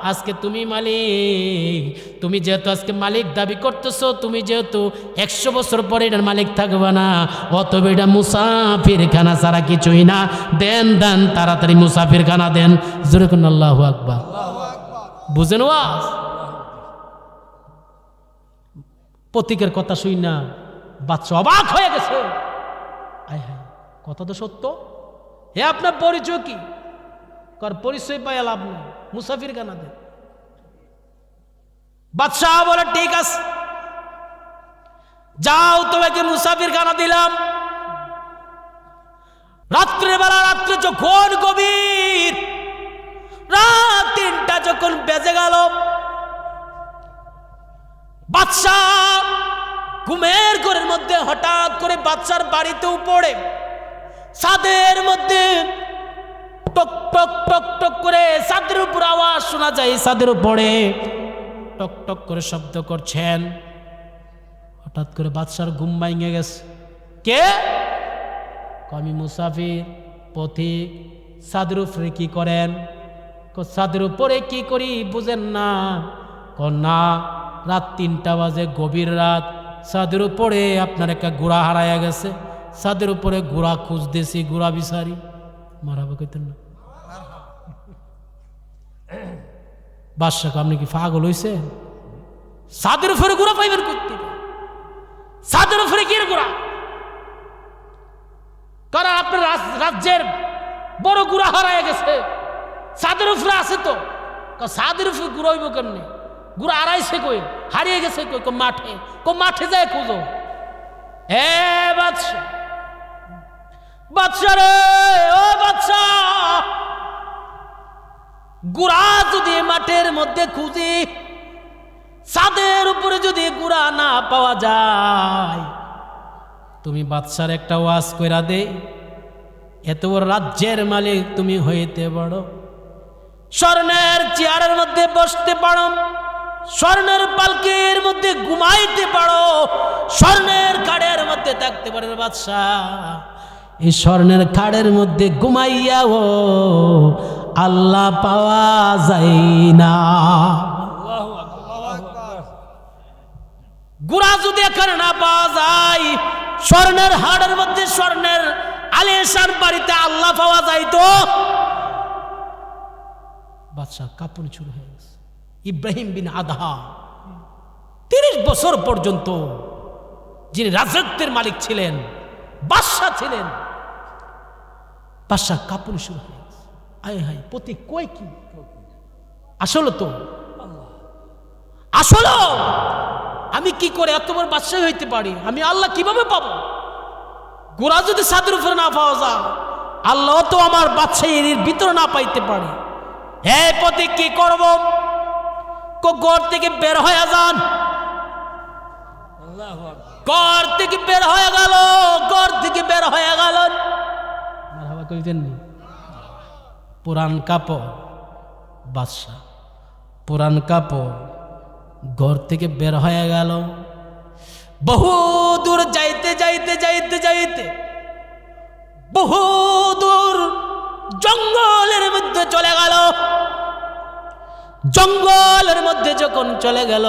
[SPEAKER 1] আজকে তুমি মালিক। তুমি যেহেতু আজকে মালিক দাবি করতেছ, তুমি যেহেতু 100 বছর পরে এটার মালিক থাকবা না, অতএব এটা মুসাফির খানা ছাড়া কিছুই না। দেন দেন, তাড়াতাড়ি মুসাফির খানা দেন। জোরে কোন আল্লাহু আকবার। বুঝেন ওয়াজ? প্রতীকের কথা শুই না বাচ্চা অবাক হয়ে গেছে। আয় হায়, কথা তো সত্য। হে, আপনার পরিচয় কি? কার পরিচয় পাই লাভ নেই, মুসাফির খানা দেন। বাদশাহ বলে, ঠিক আছে, যাও, তোমাকে মুসাফির খানা দিলাম। রাত্রেবেলা, রাত্রে যখন গভীর, রাত 3টা যখন বেজে গেল, বাদশাহ ঘুমের ঘরের মধ্যে হঠাৎ করে বাদশার বাড়িতেও পড়ে ছাদের মধ্যে টক টক টক টক করে ছাদের উপর আওয়াজ শোনা যায়, ছাদের উপরে টক টক করে শব্দ করছেন। হঠাৎ করে বাদশার ঘুম ভাঙে গেছে। কে? আমি মুসাফির, পথিক। ছাদের উপরে কি করেন? ছাদের উপরে কি করি বুঝেন না? না, রাত 3টা বাজে, গভীর রাত। ছাদের উপরে আপনার একটা ঘোড়া হারাইয়া গেছে। ছাদের উপরে ঘোড়া খুঁজতেছি, ঘোড়া বিচারি। মারাবা কইতেন না বাদশাহ, আপনি কি পাগল হইছে? ছাদের উপরে ঘোড়া পাইবেন করতে? ছাদের উপরে কি ঘোড়া? কারণ আপনার রাজ্যের বড় ঘোড়া হারাইয়া গেছে, ছাদের উপরে আছে তো। ছাদের উপরে ঘোড়া হইব কেমনি? ঘোড়া হারাইছে কই, হারিয়ে গেছে কই? মাঠে। মাঠে যায় খুঁজো। হে বাদশা, বাদশা রে, ও বাদশা, ঘোড়া যদি মাঠের মধ্যে খুঁজি, ছাদের উপরে যদি ঘোড়া না পাওয়া যায়, তুমি বাদশার একটা ওয়াজ কইরা দে। এত বড় রাজ্যের মালিক তুমি হইতে পারো, স্বর্ণের চেয়ারের মধ্যে বসতে পারো, স্বর্ণের পালকির মধ্যে ঘুমাইতে পারো, স্বর্ণের খাড়ের মধ্যে থাকতে পারো। বাদশাহ, এই স্বর্ণের খাড়ের মধ্যে ঘুমাইয়াও আল্লাহ পাওয়া যায় না। গুড়া যদি এখানে না পাওয়া যায়, স্বর্ণের হাড়ের মধ্যে, স্বর্ণের আলিশান বাড়িতে আল্লাহ পাওয়া যায় তো। বাদশাহ কাঁপুনি শুরু হয়ে গেছে। ইব্রাহিম বিন আদহাম 30 বছর পর্যন্ত যিনি রাজত্বের মালিক ছিলেন, বাদশাহ ছিলেন, বাদশাহ কাঁপুনি শুরু হয়ে গেছে। আয় হায়, পতি কই কি? আসলে তো আসলে আমি কি করে এত বড় বাদশাহ হইতে পারি? আমি আল্লাহ কিভাবে পাবো? গোড়া যদি ছাদের উপরে না পাওয়া যায়, আল্লাহ তো আমার বাদশাহীর ভিতরে না পাইতে পারে। হে পতি, কি করব? ঘর থেকে বের হয়ে যান। ঘর থেকে বের হয়ে গেল, ঘর থেকে বের হয়ে গেল। পুরান কাপড়, বাদশাহ পুরান কাপড়, ঘর থেকে বের হয়ে গেল। বহু দূর যাইতে যাইতে যাইতে যাইতে বহু দূর জঙ্গলের মধ্যে চলে গেল। জঙ্গলের মধ্যে যখন চলে গেল,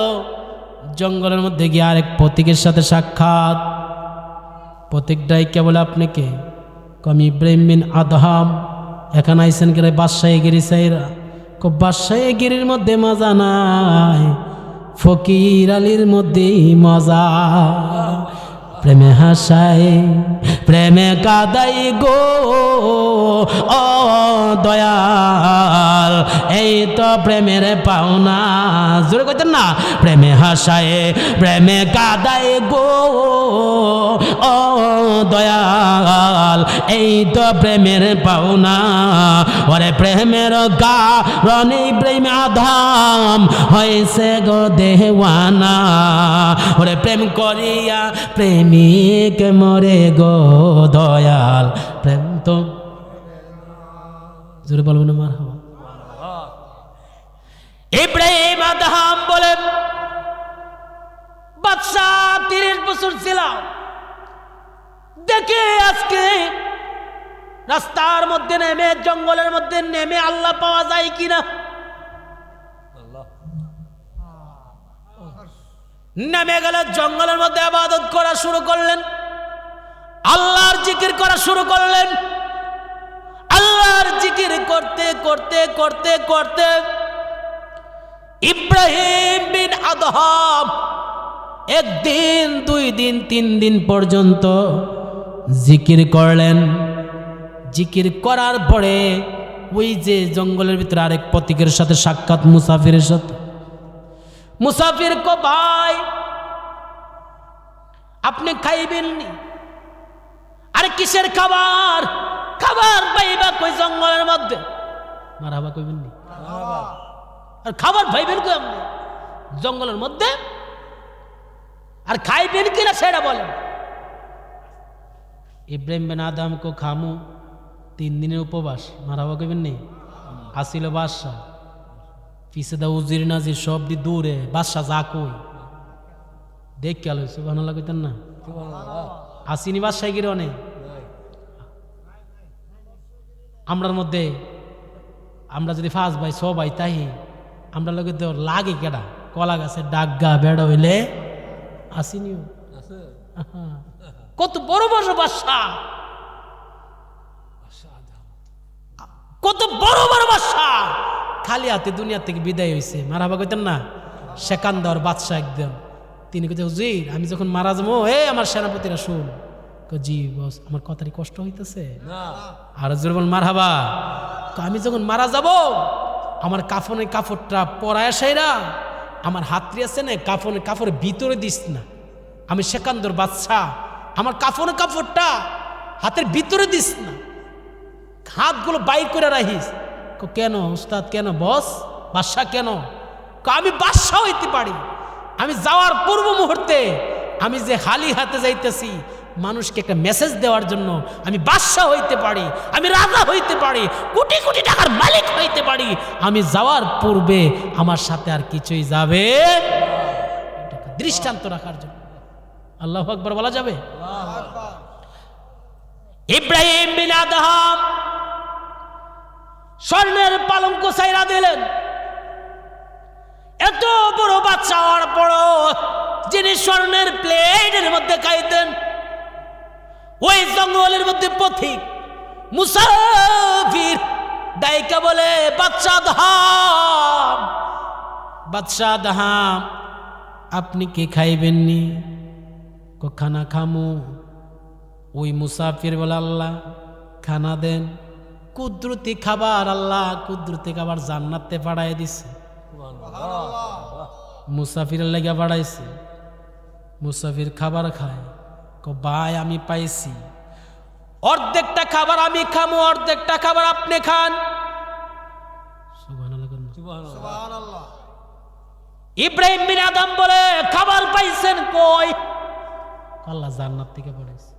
[SPEAKER 1] জঙ্গলের মধ্যে গিয়ে আরেক পথিকের সাথে সাক্ষাৎ। পথিক ডাইকে বলে, আপনি কে? আমি ইব্রাহিম বিন আদহাম। এখানে আইসেন কে? বাদশাহীগিরি চাইরা। বাদশাহীগিরির মধ্যে মজা নাই, ফকির আলীর মধ্যেই মজা। প্রেমে হাসায়, প্রেমে কাদাই গো ও দয়াল, এই তো প্রেমের পাওনা। জোরে কইতেন না? প্রেমে হাসায়, প্রেমে কাদাই গো ও দয়াল, এই তো প্রেমের পাওনা। ওরে প্রেমের কারণ ইব্রাহিম আদহাম হয়েছে গো দেওয়ানা। ওরে প্রেম করিয়া প্রেমিক মরে গো দয়াল, প্রেম তো জোরে বলবো না মারহাবা। ইব্রাহিম আদহাম বলেন, বাদশাহ 30 বছর ছিলাম, দেখে আজকে রাস্তার মধ্যে নেমে, জঙ্গলের মধ্যে নেমে আল্লাহ পাওয়া যায় কিনা। নেমে গেলে জঙ্গলের মধ্যে ইবাদত করা শুরু করলেন, আল্লাহর জিকির করা শুরু করলেন। আল্লাহর জিকির করতে করতে করতে করতে ইব্রাহিম বিন আদহাম 1 দিন 2 দিন 3 দিন পর্যন্ত জিকির করলেন। জিকির করার পরে ওই যে জঙ্গলের ভিতরে আরেক পথিকের সাথে সাক্ষাৎ, মুসাফিরের সাথে। মুসাফির কো, ভাই আপনি খাইবেন নি? আরে কিসের খাবার? খাবার পাইবা কই জঙ্গলের মধ্যে? মারহাবা কইবেন নি? আর খাবার পাইবেন কই আপনি জঙ্গলের মধ্যে? আর খাইবেন কিনা সেটা বলেন। ইব্রাহিম বিন আদমকে খামু 3 দিনের উপবাস মারাবা কইবেন নি আসিল বাদশাহ পিছে দা উজির নাজির সব দি দূরে বাদশাহ যা কই দেখ কে আলো সুবহানাল্লাহ কইতেন না আসিনি বাদশাহ গিরে অনেক আমরার মধ্যে আমরা যদি 5 ভাই 6 ভাই তাই আমরা লগে তো লাগে কেডা কলা গাছের ডাগা বেড়া হইলে আসিনিও কত বড় বড় বাদশা কত বড় বড় বাদশা খালি হাতে দুনিয়া থেকে বিদায় হয়েছে মারাবা কইতেন না সেকান্দার বাদশা একদম তিনি কইতে হুজুর আমি যখন মারা যাবো আমার সেনাপতিরা শুন জি বস আমার কথারই কষ্ট হইতেছে আর জোর বল মারহাবা আমি যখন মারা যাব আমার কাফনের কাপড়টা পরায় সাইরা আমার হাতরি আছে না কাপড়ের ভিতরে দিস না আমি সেকান্দর বাদশা আমার কাফনের কাপড়টা হাতের ভিতরে দিস না হাতগুলো বাইর করে রাখিস কেন উস্তাদ কেন বস বাদশা কেন আমি বাদশা হইতে পারি আমি যাওয়ার পূর্ব মুহূর্তে আমি যে খালি হাতে যাইতেছি মানুষকে একটা মেসেজ দেওয়ার জন্য আমি বাদশা হইতে পারি আমি রাজা হইতে পারি কোটি কোটি টাকার মালিক হইতে পারি আমি যাওয়ার পূর্বে আমার সাথে আর কিছুই যাবে দৃষ্টান্ত রাখার জন্য আল্লাহু আকবার বলা যাবে ইব্রাহিম বিন আদহাম স্বর্ণের পালঙ্ক ছাইরা দিলেন এত বড় বাচ্চা হওয়ার পরও যিনি স্বর্ণের প্লেটের মধ্যে খাইতেন ওই জঙ্গলের মধ্যে পথিক মুসাফির দায়িকা বলে বাদশা দাহাম আপনি কি খাইবেননি খানা খামু ওই মুসাফির বলে আল্লাহ খানা দেন কুদরতি খাবার আল্লাহ কুদরতি খাবার জান্নাতে পাঠায় দিছে মুসাফিরের লেগে বাড়াইছে মুসাফির খাবার খায় ভাই আমি পাইছি অর্ধেকটা খাবার আমি খামো অর্ধেকটা খাবার আপনি খান সুবহানাল্লাহ ইব্রাহিম বিন আদম বলে খাবার পাইছেন কই আল্লাহ জান্নাত থেকে পাঠাইছে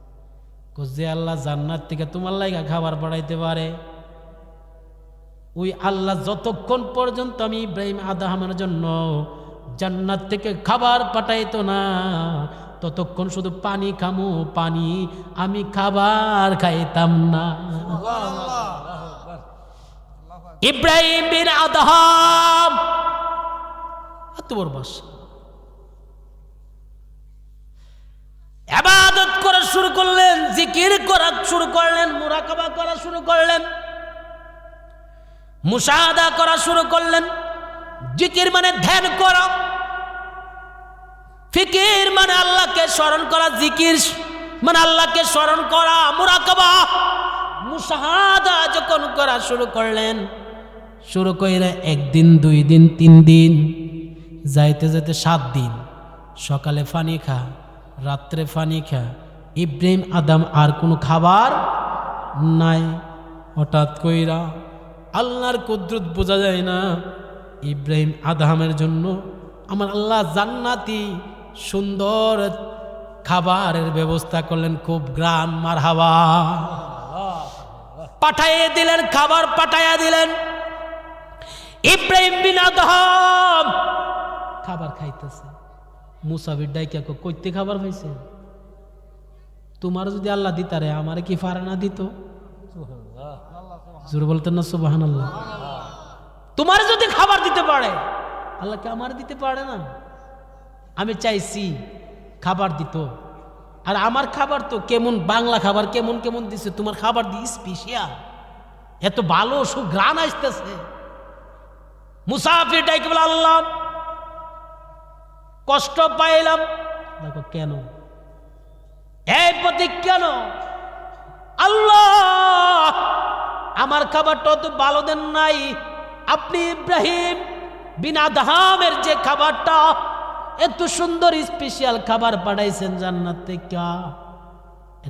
[SPEAKER 1] যে আল্লাহ জান্নাত থেকে তোমার লাগা খাবার পাঠাইতে পারে ওই আল্লাহ যতক্ষণ পর্যন্ত আমি ইব্রাহিম আদমের জন্য জান্নাত থেকে খাবার পাঠাইতো না ততক্ষণ শুধু পানি খামু পানি আমি খাবার খাইতাম না ইব্রাহিম বিন আদম এত বড় বাদশা ইবাদত করা শুরু করলেন জিকির করা শুরু করলেন মুরাকাবা করা শুরু করলেন মুশাহাদা করা শুরু করলেন জিকির মানে ধ্যান করা ফিকির মানে আল্লাহকে স্মরণ করা জিকির মানে আল্লাহকে স্মরণ করা মুরাকাবা মুশাহাদা যখন করা শুরু করলেন শুরু করে 1 দিন 2 দিন 3 দিন যাইতে যাইতে 7 দিন সকালে পানি খা রাত্রে পানি খা ইব্রাহিম আদম আর কোনো খাবার নাই হঠাৎ কইরা আল্লাহর কুদরত বোঝা যায় না ইব্রাহিম আদমের জন্য আমার আল্লাহ জান্নাতি সুন্দর খাবারের ব্যবস্থা করলেন খুব গ্রান মারহাবা পাঠাইয়ে দিলেন খাবার পাঠাইয়া দিলেন ইব্রাহিম বিন আদম খাবার খাইতেছে মুসাফির ডাইকা কইতে খাবার পাইছে তোমার যদি আল্লাহ দিতারে আমারে কি ফারা না দিত জোরে বলতেন না সুবহানাল্লাহ তোমার যদি খাবার দিতে পারে আল্লাহকে আমার দিতে পারে না আমি চাইছি খাবার দিত আর আমার খাবার তো কেমন বাংলা খাবার কেমন কেমন দিছে তোমার খাবার দি স্পেশাল এত ভালো সুঘ্রাণ আসতেছে মুসাফির ডাইকে বলে আল্লাহ কষ্ট পাইলাম দেখো কেন এই প্রতীক কেন আল্লাহ আমার খাবারটা তো ভালো দেন নাই আপনি ইব্রাহিম বিন আদহামের যে খাবারটা এত সুন্দর স্পেশাল খাবার পাঠাইছেন জান্নাত থেকে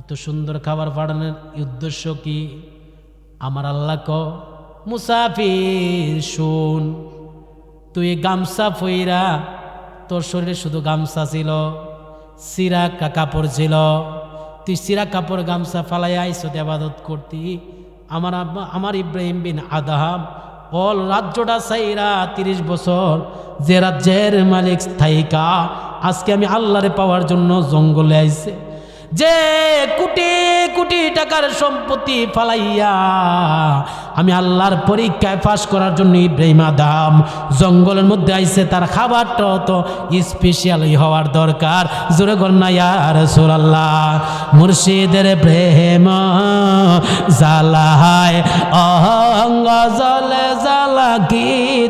[SPEAKER 1] এত সুন্দর খাবার পাঠানোর উদ্দেশ্য কি আমার আল্লাহ ক মুসাফির শুন তুই গামছা ফইরা তোর শরীরে শুধু গামছা ছিল সিরা কাপড় ছিল তুই সিরা কাপড় গামছা ফালাইয়া আইসো ইবাদত করতি। আমার আব্বা আমার ইব্রাহিম বিন আদহাম অল রাজ্যটা সাইরা 30 বছর যে রাজ্যের মালিক থাইকা আজকে আমি আল্লাহরে পাওয়ার জন্য জঙ্গলে আইছে, যে কোটি কোটি টাকার সম্পত্তি ফালাইয়া আমি আল্লাহর পরীক্ষায় পাশ করার জন্য ইব্রাহিম আদম জঙ্গলের মধ্যে আইছে, তার খাবারটা তো স্পেশালই হওয়ার দরকার। জোরে কর না ইয়া রাসূলুল্লাহ। মুর্শিদের প্রেম জালায় অঙ্গ জলে জ্বালা কি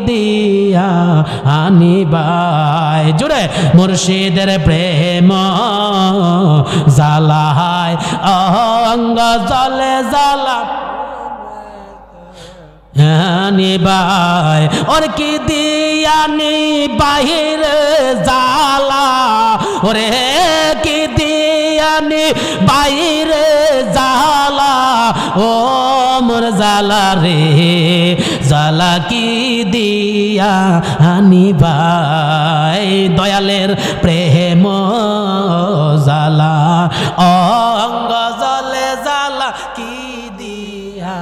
[SPEAKER 1] দিয়া আনিবাই। জোরে মুর্শিদের প্রেম জালায় অঙ্গ জলে জ্বালা নিবাই। ওর কি দিয়ানি বাহির জালা, ওরে কি দিয়ানি বাহিরে জালা, ও মোর জালা রে জালা কি দিয়া আনিবাই। দয়ালের প্রেম জালা অঙ্গ জলে জালা কি দিয়া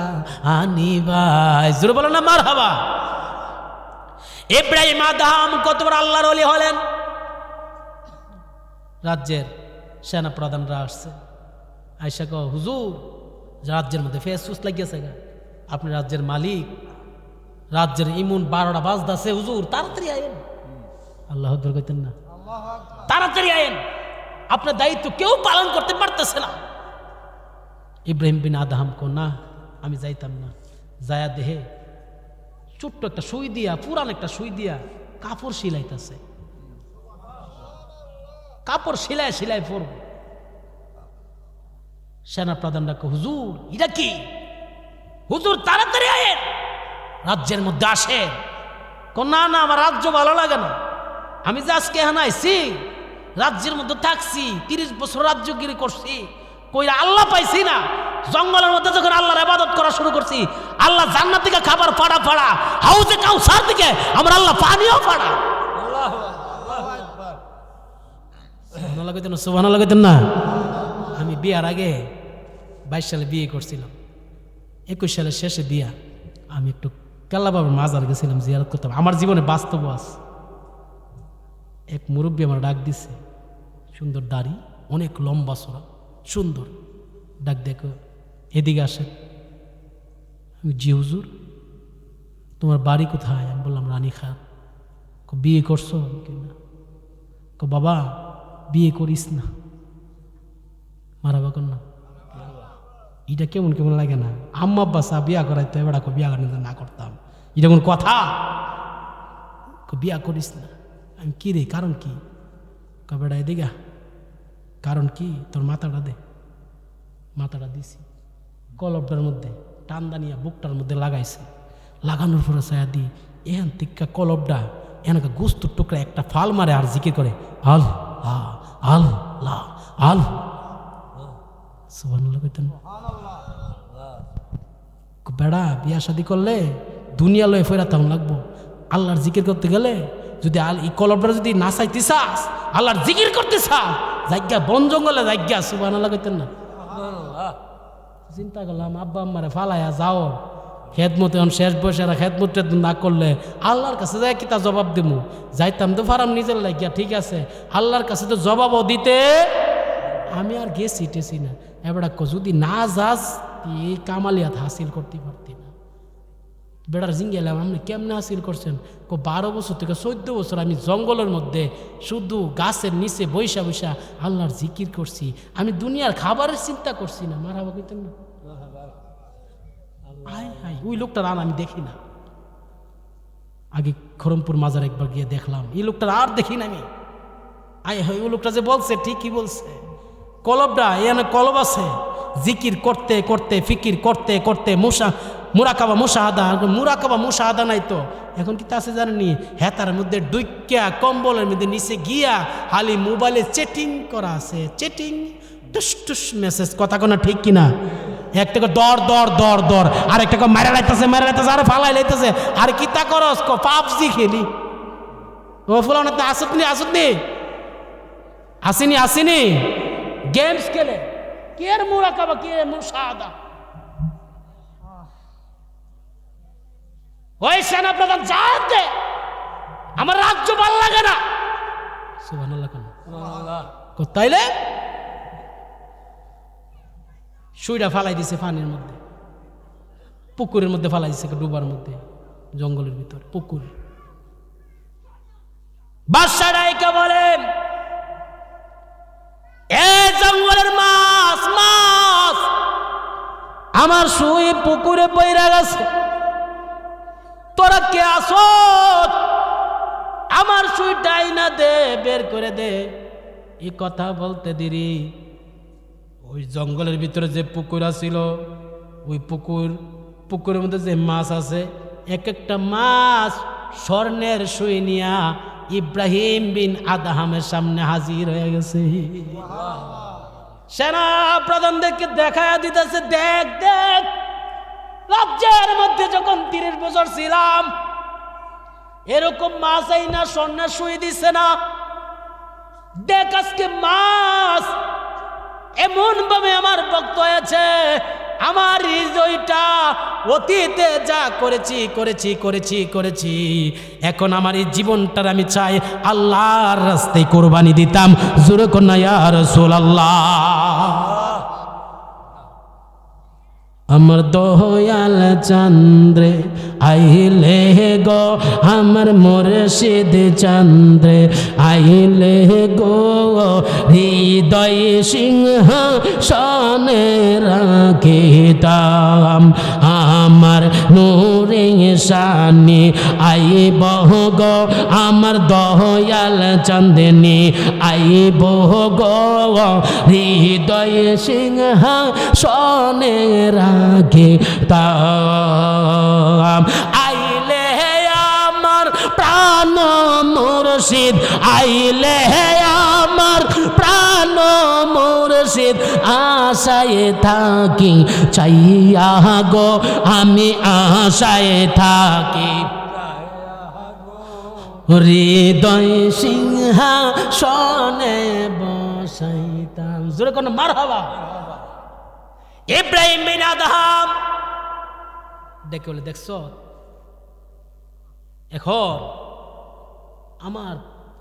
[SPEAKER 1] আনিবাই। জোরে বলো না মারহাবা। ইব্রাহিম আদম কত বড় আল্লাহর ওলি হলেন। রাজ্যের সেনা প্রধানরা আসছে, আয়সা কও হুজুর রাজ্যের মধ্যে ফেসফুস লাগিয়েছে গা, আপনি রাজ্যের মালিক, রাজ্যের ইমুন 12টা বাজদাছে, হুজুর তাড়াতাড়ি আয়েন। আল্লাহ আকবার কইতেন না, তাড়াতাড়ি আয়েন, আপনার দায়িত্ব কেউ পালন করতে পারতেছে না। ইব্রাহিম বিন আদহাম কো না আমি যাইতাম না, যায়া দেহে ছোট্ট একটা সুই দিয়া, পুরান একটা সুই দিয়া কাপড় সিলাইতেছে, কাপড় সিলাই সিলাই পরব। সেনা প্রধানরা কো হুজুর এটা কি, হুজুর তাড়াতাড়ি আয়েন, রাজ্যের মধ্যে আসেন। কো না না আমার রাজ্য ভালো লাগে না, আমি যে আজকে এখানে আইছি রাজ্যের মধ্যে থাকছি 30 বছর রাজ্যগিরি করছি, কইরা আল্লাহ পাইছি না। জঙ্গলের মধ্যে যখন আল্লাহর ইবাদত করা শুরু করছি, আল্লাহ জান্নাত থেকে খাবার ফাড়া ফাড়া, হাউজে কাউসার থেকে আমার আল্লাহ পানিও ফাড়া। সুবহানাল্লাহ কইতেন না। আমি বিয়ার আগে 22 সালে বিয়ে করছিলাম, 21 সালের শেষে বিয়া। আমি একটু কেল্লা বাবার মাজার গেছিলাম, জিয়ারত করতাম। আমার জীবনে বাস্তব আছে, এক মুরব্বী আমার ডাক দিছে, সুন্দর দাড়ি, অনেক লম্বা সরা, সুন্দর ডাক, দেখো এদিকে আসে। আমি জি হুজুর, তোমার বাড়ি কোথায়? আমি বললাম রানী খান। বিয়ে করছো কিনা? বাবা বিয়ে করিস না, মারাবা কর না। এটা কেমন কেমন লাগে না? আম্মা আব্বা চা বিয়া করাইতো, এবার বিয়া না করতাম, এটা কোন কথা? বিয়া করিস না। আমি কি রে, কারণ কি? বেড়া এদিকে, কারণ কি? তোর মাথাটা দে। মাথাটা দিছি, কলবটার মধ্যে টানদানিয়া বুকটার মধ্যে লাগাইছে। লাগানোর পরে ছায়া দি এখান থেকে কলবটা এনাকে গোস্তুর টুকরা একটা ফাল মারে আর জিকির করে আল আল আল। সুবহানাল্লাহ কইতেন। বেড়া বিয়া শাদি করলে দুনিয়া লয়ে ফেরাতাম লাগবো, আল্লাহর জিকির করতে গেলে যদি এই কলবটা যদি না চাইতে চাস, আল্লাহর জিকির করতে চাস, জায়গা বন জঙ্গলে জায়গা। সুবহানাল্লাহ কইতেন না। চিন্তা করলাম আব্বা আম্মারে ফালাইয়া যাও খেদমতে, শেষ বয়সে খেদমত না করলে আল্লাহর কাছে যাই কি তা জবাব দেবো? যাইতাম তো ফারাম নিজের লাগিয়া, ঠিক আছে, আল্লাহর কাছে তো জবাবও দিতে। আমি আর গেছি টেছি না। এবার যদি না যাস এই কামালিয়াত হাসিল করতে পারতি না। বেড়ার জিঙ্গেলাম, আপনি কেমনে হাসিল করছেন? 12 বছর থেকে 14 বছর আমি জঙ্গলের মধ্যে শুধু গাছের নিচে বৈশা বৈশা আল্লাহর জিকির করছি, আমি দুনিয়ার খাবারের চিন্তা করছি না। মারহাবা কইতেন না। ওই লোকটার আর আমি দেখি না। আগে খরমপুর মাজার একবার গিয়ে দেখলাম, এই লোকটার আর দেখি না আমি। ওই লোকটা যে বলছে ঠিকই বলছে, কলবটা এখানে কলব আছে, জিকির করতে করতে ফিকির করতে করতে মুরাকাবা মুশাহাদা নাই তো এখন কি আছে জানেনি? হেতার মধ্যে ডুইক্যা কম্বলের মধ্যে নিচে গিয়া খালি মোবাইলে চেটিং করা আছে, চেটিং টুস টুস মেসেজ, কথা কোনা ঠিক কিনা? একটা দর দর দর দর, আর একটা মারা লাইতেছে আরে ফালাই লাইতেছে, আর কি তা করস? পাবজি খেলি। ও ফুলান আসুতনি আসেনি গেমস খেলে, কের মুরাকাবা কে মুশাহাদা। ওই সেনা প্রধান জাহাজ দে, আমার রাজ্য ভাল লাগে না। সুবহানাল্লাহ কেন তাইলে সুইটা ফালাই দিছে পানির মধ্যে, পুকুরের মধ্যে ফালাই দিছে, ডুবার মধ্যে, জঙ্গলের ভিতরে পুকুর। বাদশা রাইকা বলেন, এ জঙ্গলের মাছ মাছ, আমার সুই পুকুরে পইরা গেছে, তোরা কে আসো, আমার সুইটাই না দে, বের করে দে। এই কথা বলতে দেরি ওই জঙ্গলের ভিতরে যে পুকুর আছিল, ওই পুকুরের মধ্যে যে মাছ আছে, এক একটা মাছ স্বর্ণের সুই নিয়া ইব্রাহিম বিন আদহামের সামনে হাজির হয়ে গেছে। সেনা প্রধানদেরকে দেখায়া দিতেছে, দেখ দেখ, রাজ্যের মধ্যে যখন 30 বছর ছিলাম এরকম মাছ এই না স্বর্ণের সুই দিছে না। দেখ আজকে মাছ এমন ভাবে আমার ভক্ত হয়েছে, আমার হৃদয়টা অতীতে যা করেছি করেছি করেছি করেছি, এখন আমার এই জীবনটার আমি চাই আল্লাহর রাস্তায় কোরবানি দিতাম। জোরে কন্যা ইয়া রাসূলুল্লাহ। আমার দয়াল চন্দ্রে আইলে গো, আমার মুর্শিদ চন্দ্রে আইলে গো, হৃদয় সিংহাসনে রাখিতাম আমার নূরে শানে। আইব গো আমার দয়াল চন্দ্রে আইব গো, হৃদয় সিংহাসনে রাখিতাম। আইলে আমার প্রাণ মুর্শিদ, আইলে আমার প্রাণ মুর্শিদ, আশায় থাকি চাইয়া গো, আমি আশায় থাকি, হৃদয় সিংহাসনে বসাইতাম। জোরে কোন মারহাবা। ইব্রাহিম বিন আদহাম দেখে বলে, দেখছ এখন আমার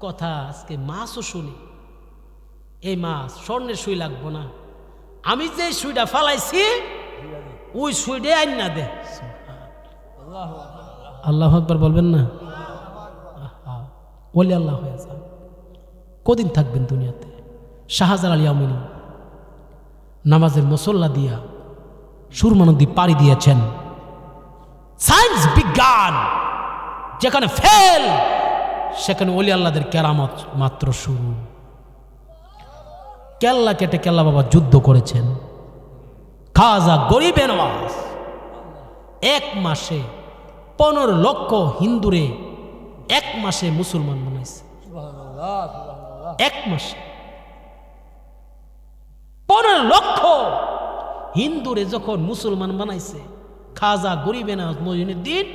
[SPEAKER 1] কথা আজকে মাছও শুনি, এই মাছ স্বর্ণের সুই লাগবো না, আমি যে সুইটা ফালাইছি ওই সুইডে আইন না দে। আল্লাহু আকবার বলবেন না? ওলি আল্লাহ হয়ে যান। কদিন থাকবেন দুনিয়াতে? শাহজালাল ইয়ামিনী নামাজের মুসল্লা দিয়া সুরমা নদী পাড়ি দিয়েছেন। সায়েন্স বিজ্ঞান যেখানে ফেল, সেখানে ওলি আল্লাহদের কেরামত মাত্র শুরু। কেল্লা কেটে কেল্লা বাবা যুদ্ধ করেছেন। খাজা গরিবে নওয়াজ 1 মাসে 15 লক্ষ হিন্দুরে 1 মাসে মুসলমান বানাইছে। 1 মাসে 15 লক্ষ হিন্দুরে যখন মুসলমান বানাইছে, খাজা গরিবে নওয়াজ মঈনুদ্দিন,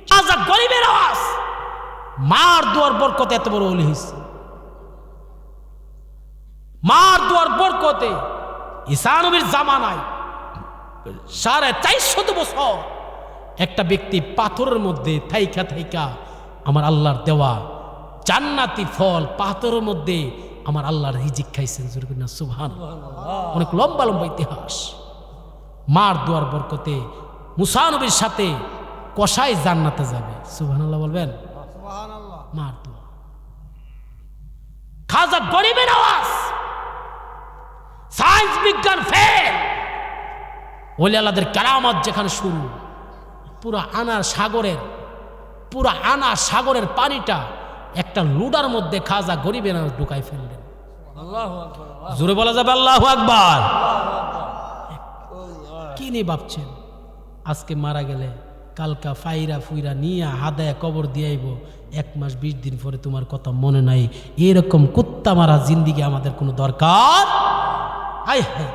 [SPEAKER 1] খাজা গরিবে নওয়াজ মার দুয়ার বরকতে এত বড় ওলি হয়েছে। মার দুয়ার বরকতে ঈসা নবীর জামানায় 450 বছর একটা ব্যক্তি পাথরের মধ্যে থাইকা থাইকা আমার আল্লাহর দেওয়া জান্নাতি ফল পাথরের মধ্যে আমার আল্লাহর রিজিক খাইছেন। সুবহানাল্লাহ। অনেক লম্বা লম্বা ইতিহাস। মার দুয়ার বরকতে মুসা নবীর সাথে কসাই জান্নাতে যাবে। সুবহানাল্লাহ বলবেন? সুবহানাল্লাহ। মার দুয়া। খাজা গরিবে নওয়াজ সায়েন্স বিজ্ঞান ফেল, ওলি আল্লাহদের কেরামত যেখানে শুরু। পুরা আনা সাগরের পানিটা একটা লুডার মধ্যে খাজা গরিবে নওয়াজ ঢুকাই ফেললেন। আল্লাহু আকবার। জোরে বলা যাবে আল্লাহু আকবার? কি নিয়ে ভাবছেন? আজকে মারা গেলে কালকা ফাইরা ফুইরা নিয়ে হাদায় কবর দিয়াইব, 1 মাস 20 দিন পরে তোমার কথা মনে নাই। এরকম কুত্তা মারা জিন্দিগি আমাদের কোনো দরকার? হায় হায়,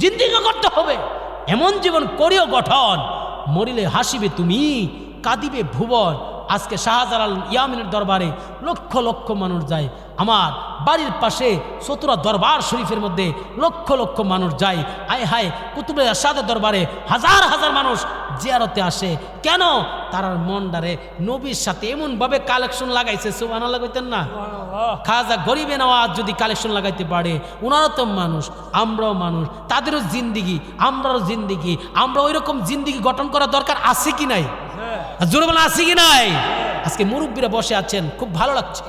[SPEAKER 1] জিন্দিগি করতে হবে এমন জীবন করিও গঠন, মরিলে হাসিবে তুমি, কাঁদিবে ভুবন, আজকে শাহজালাল ইয়ামিনের দরবারে লক্ষ লক্ষ মানুষ যায়। আমার বাড়ির পাশে চতুরা দরবার শরীফের মধ্যে লক্ষ লক্ষ মানুষ যায়। আয় হায় কুতুবে আরশাদের দরবারে হাজার হাজার মানুষ জিয়ারতে আসে। কেন? তারার মনডারে নবীর সাথে এমনভাবে কালেকশন লাগাইছে, সুবহানাল্লাহ কইতেন না? খাজা গরিবে নওয়াজ যদি কালেকশন লাগাইতে পারে, ওনারও তো মানুষ, আমরাও মানুষ, তাদেরও জিন্দিগি, আমরাও জিন্দিগি, আমরা ওই রকম জিন্দিগি গঠন করা দরকার আছে কি নাই? জোরে বলেন আছে কি নাই? আজকে মুরব্বীরা বসে আছেন, খুব ভালো লাগছে,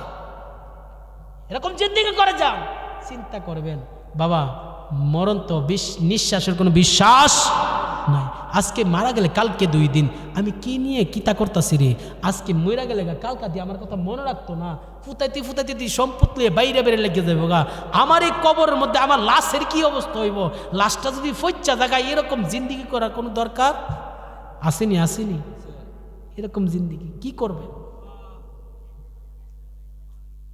[SPEAKER 1] এরকম জিন্দিগি করে যান। চিন্তা করবেন বাবা, মরণ তো নিঃশ্বাসের কোনো বিশ্বাস নাই। আজকে মারা গেলে কালকে 2 দিন, আমি কি নিয়ে কিতা করতেছি রে, আজকে মরা গেলে কালকা দিয়ে আমার কথা মনে রাখতো না, ফুটাইতে ফুটাইতে সম্পদ নিয়ে বাইরে বেড়ে লেগে যাবো গা। আমার এই কবরের মধ্যে আমার লাশের কি অবস্থা হইব, লাশটা যদি ফইচ্চা জায়গায়, এরকম জিন্দিগি করার কোনো দরকার আসেনি? আসেনি এরকম জিন্দিগি? কি করবে?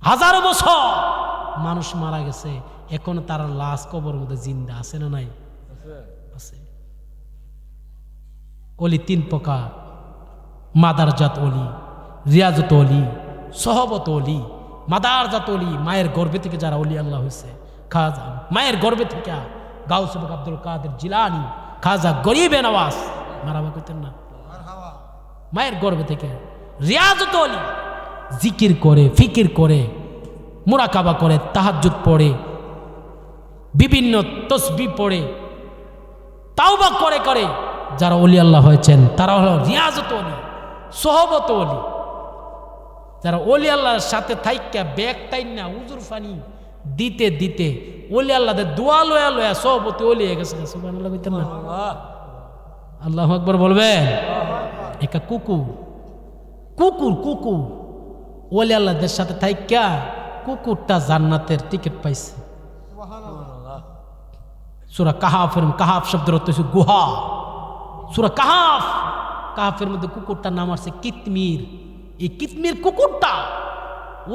[SPEAKER 1] হাজারো বছর মানুষ মারা গেছে, এখনো তার লাশ কবরের মধ্যে জিন্দা আছে না নাই? আছে। অলি 3 প্রকার: মাদারজাত অলি, রিয়াজত অলি, সহবত অলি। মাদারজাত অলি, মায়ের গর্ভে থেকে যারা অলি আল্লাহ হয়েছে। খাজা মায়ের গর্ভে থেকে, গাউস আব্দুল কাদের জিলানী, খাজা গরিবে নওয়াজ, মারাবা কইতেন না, মায়ের গর্ভে থেকে। রিয়াজত অলি, জিকির করে, ফিকির করে, মুরাকাবা করে, তাহাজ্জুদ পড়ে, বিভিন্ন তসবিহ পড়ে, তাওবা করে করে যারা ওলি আল্লাহ হয়েছেন তারা হলো রিয়াজত ওলি, সোহবত ওলি। যারা ওলি আল্লাহর সাথে থাইকা ব্যাগ টাইন না উজুর ফানি দিতে দিতে ওলি আল্লাহদের দোয়া লয়া লয়া সোহবতে ওলি হয়ে গেছে। সুবহানাল্লাহ কইতেন না? আল্লাহু আকবার বলবেন? একটা কুকুর কুকুর কুকুর ওলি আল্লাহদের সাথে থাইকা কুকুরটা জান্নাতের টিকিট পাইছে। সূরা কাহাফের, কাহাফ শব্দের অর্থ হচ্ছে গুহা। সূরা কাহাফ, কাহাফের মধ্যে কুকুরটার নাম আছে কিতমির। এই কিতমির কুকুরটা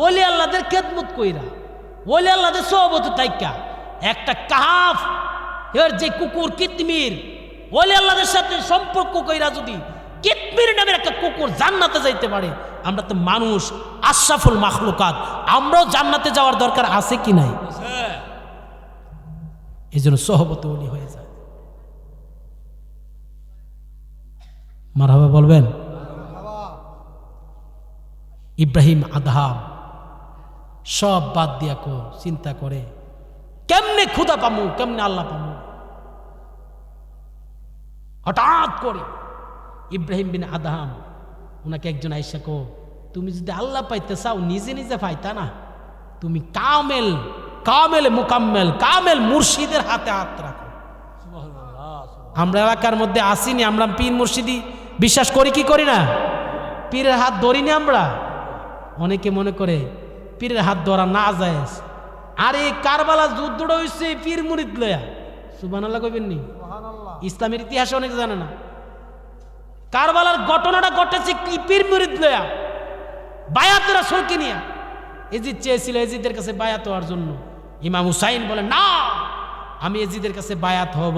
[SPEAKER 1] ওলি আল্লাহদের খেদমত কইরা, ওলি আল্লাহদের সোহবতে থাইকা একটা কাহাফ এর যে কুকুর কিতমির, ওলি আল্লাহদের সাথে সম্পর্ক কইরা যদি কিতমির নামের একটা কুকুর জান্নাতে যাইতে পারে, আমরা তো মানুষ, আশরাফুল মাখলুকাত, আমরাও জান্নাতে যাওয়ার দরকার আছে কি নাই? এই জন্য সোহবতে ওলি হয়ে যায়। মারহাবা বলবেন? ইব্রাহিম আদহাম সব বাদ দিয়া চিন্তা করে কেমনে খুদা পামু, কেমনে আল্লাহ পামু। হঠাৎ করে ইব্রাহিম বিন আদহাম, ওনাকে একজন আইসা কো, তুমি যদি আল্লাহ পাইতে চাও নিজে নিজে পাইতা না, তুমি কামেল কামেল মুকাম্মেল কামেল মুর্শিদের হাতে হাত রাখো। আমরা এলাকার মধ্যে আসিনি, আমরা পীর মুর্শিদি বিশ্বাস করি কি করি না? পীরের হাত ধরিনি আমরা। অনেকে মনে করে পীরের হাত ধরা না যায়। আরে কারবালা যুদ্ধটা হয়েছে পীর মুরিদ লয়া। সুবহানাল্লাহ কইবেন নি? ইসলামের ইতিহাসে অনেকে জানে না। কারবালার ঘটনাটা ঘটেছে কি পীর মুরিদ লয়া, বায়াত রাসূলকে নিয়ে। এজিদ চেয়েছিল এজিদের কাছে বায়াত হওয়ার জন্য। ইমাম হুসাইন বলে, না, আমি এজিদের কাছে বায়াত হব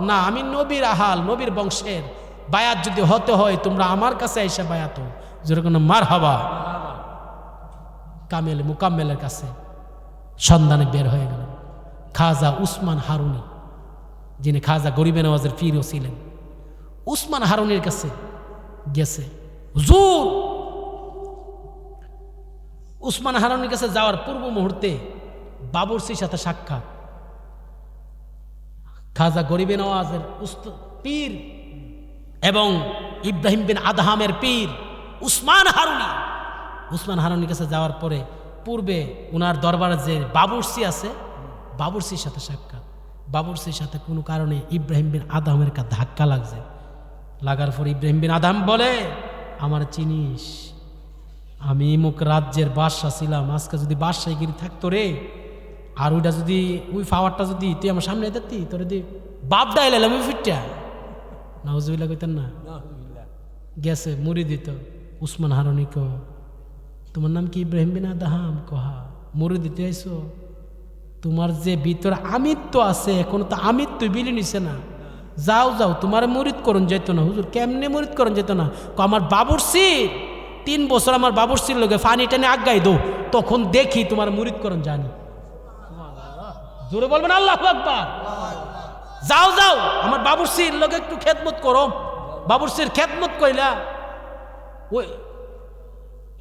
[SPEAKER 1] না, আমি নবীর আহাল, নবীর বংশের, বায়াত যদি হতে হয় তোমরা আমার কাছে এসে বায়াত হও। যেরকম মারহাবা। কামেল মুকাম্মেলের কাছে সন্ধানে বের হয়ে গেলেন। খাজা উসমান হারুনি, যিনি খাজা গরিবে নওয়াজের পীরও ছিলেন, উসমান হারুনির কাছে গেছে। হুজুর, উসমান হারুনির কাছে যাওয়ার পূর্ব মুহূর্তে বাবুরসির সাথে সাক্ষাৎ। খাজা গরিবে নওয়াজের পীর এবং ইব্রাহিম বিন আদহামের পীর উসমান হারুনি। উসমান হারুনির কাছে যাওয়ার পরে পূর্বে ওনার দরবারে যে বাবুরসি আছে, বাবুরসির সাথে সাক্ষাৎ। বাবুরসির সাথে কোনো কারণে ইব্রাহিম বিন আদহামের একটা ধাক্কা লাগছে। লাগার পর ইব্রাহিম বিন আদহাম বলে, আমার চিনিস, আমি মুখ রাজ্যের বাদশা ছিলাম, আজকে যদি বাদশাহীগিরি থাকতো রে, আর ওইটা যদি ওই পাওয়ারটা যদি তুই আমার সামনে দিতি, তোর যদি বাপ ডাইলাম আমি ফিরটা নাউজুবিল্লাহ কইতেন না? গেছে মুড়ি দিত। উসমান হারুনি কো, তোমার নাম কি ইব্রাহিম বিন আদহাম? কহা, মুড়ি দিতে আইসো? তোমার যে ভিতরে আমিত্ব আছে, এখন তো আমিত্ব বিলি নিছে না, যাও যাও, তোমার মুরিদ করুন যেত না। হুজুর কেমনে মুরিদ করুন যেত না? আমার বাবুরসি 3 বছর আমার বাবুরসির লোকে ফানি টানে আগাই দো, তখন দেখি তোমার মুরিদ করুন জানি। জোরে বলবেন আল্লাহু আকবার। যাও যাও, আমার বাবুরসির লোকে একটু খেদমত করো। বাবুরসির খেদমত কইলা ওই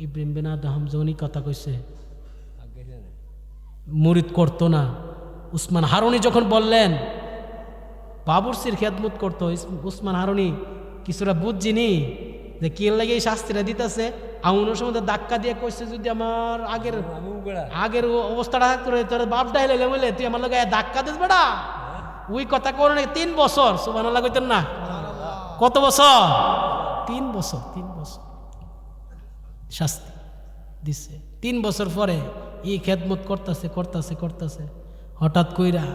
[SPEAKER 1] ইব্রাহিম বিন আদম জনি কথা কইছে, মুরিদ করতো না। উসমান হারুনি যখন বললেন বাবুরসির খেদমত করতো, উসমান হারুনি কিছুটা বুঝছিনি যে কি লাগে এই শাস্তিটা দিতেছে। আউনের সময় ধাক্কা দিয়ে কইছে, যদি আমার আগের অবস্থাটা তোর বাপ ডাইলে বলে তুই আমার লগে ধাক্কা দিস বেটা, ওই কথা করে না। 3 বছর সুবহানাল্লাহ কইতেন না? কত বছর? 3 বছর। 3 বছর শাস্তি দিছে। 3 বছর পরে এই খেদমত করতেছে করতেছে করতেছে, হঠাৎ কইরা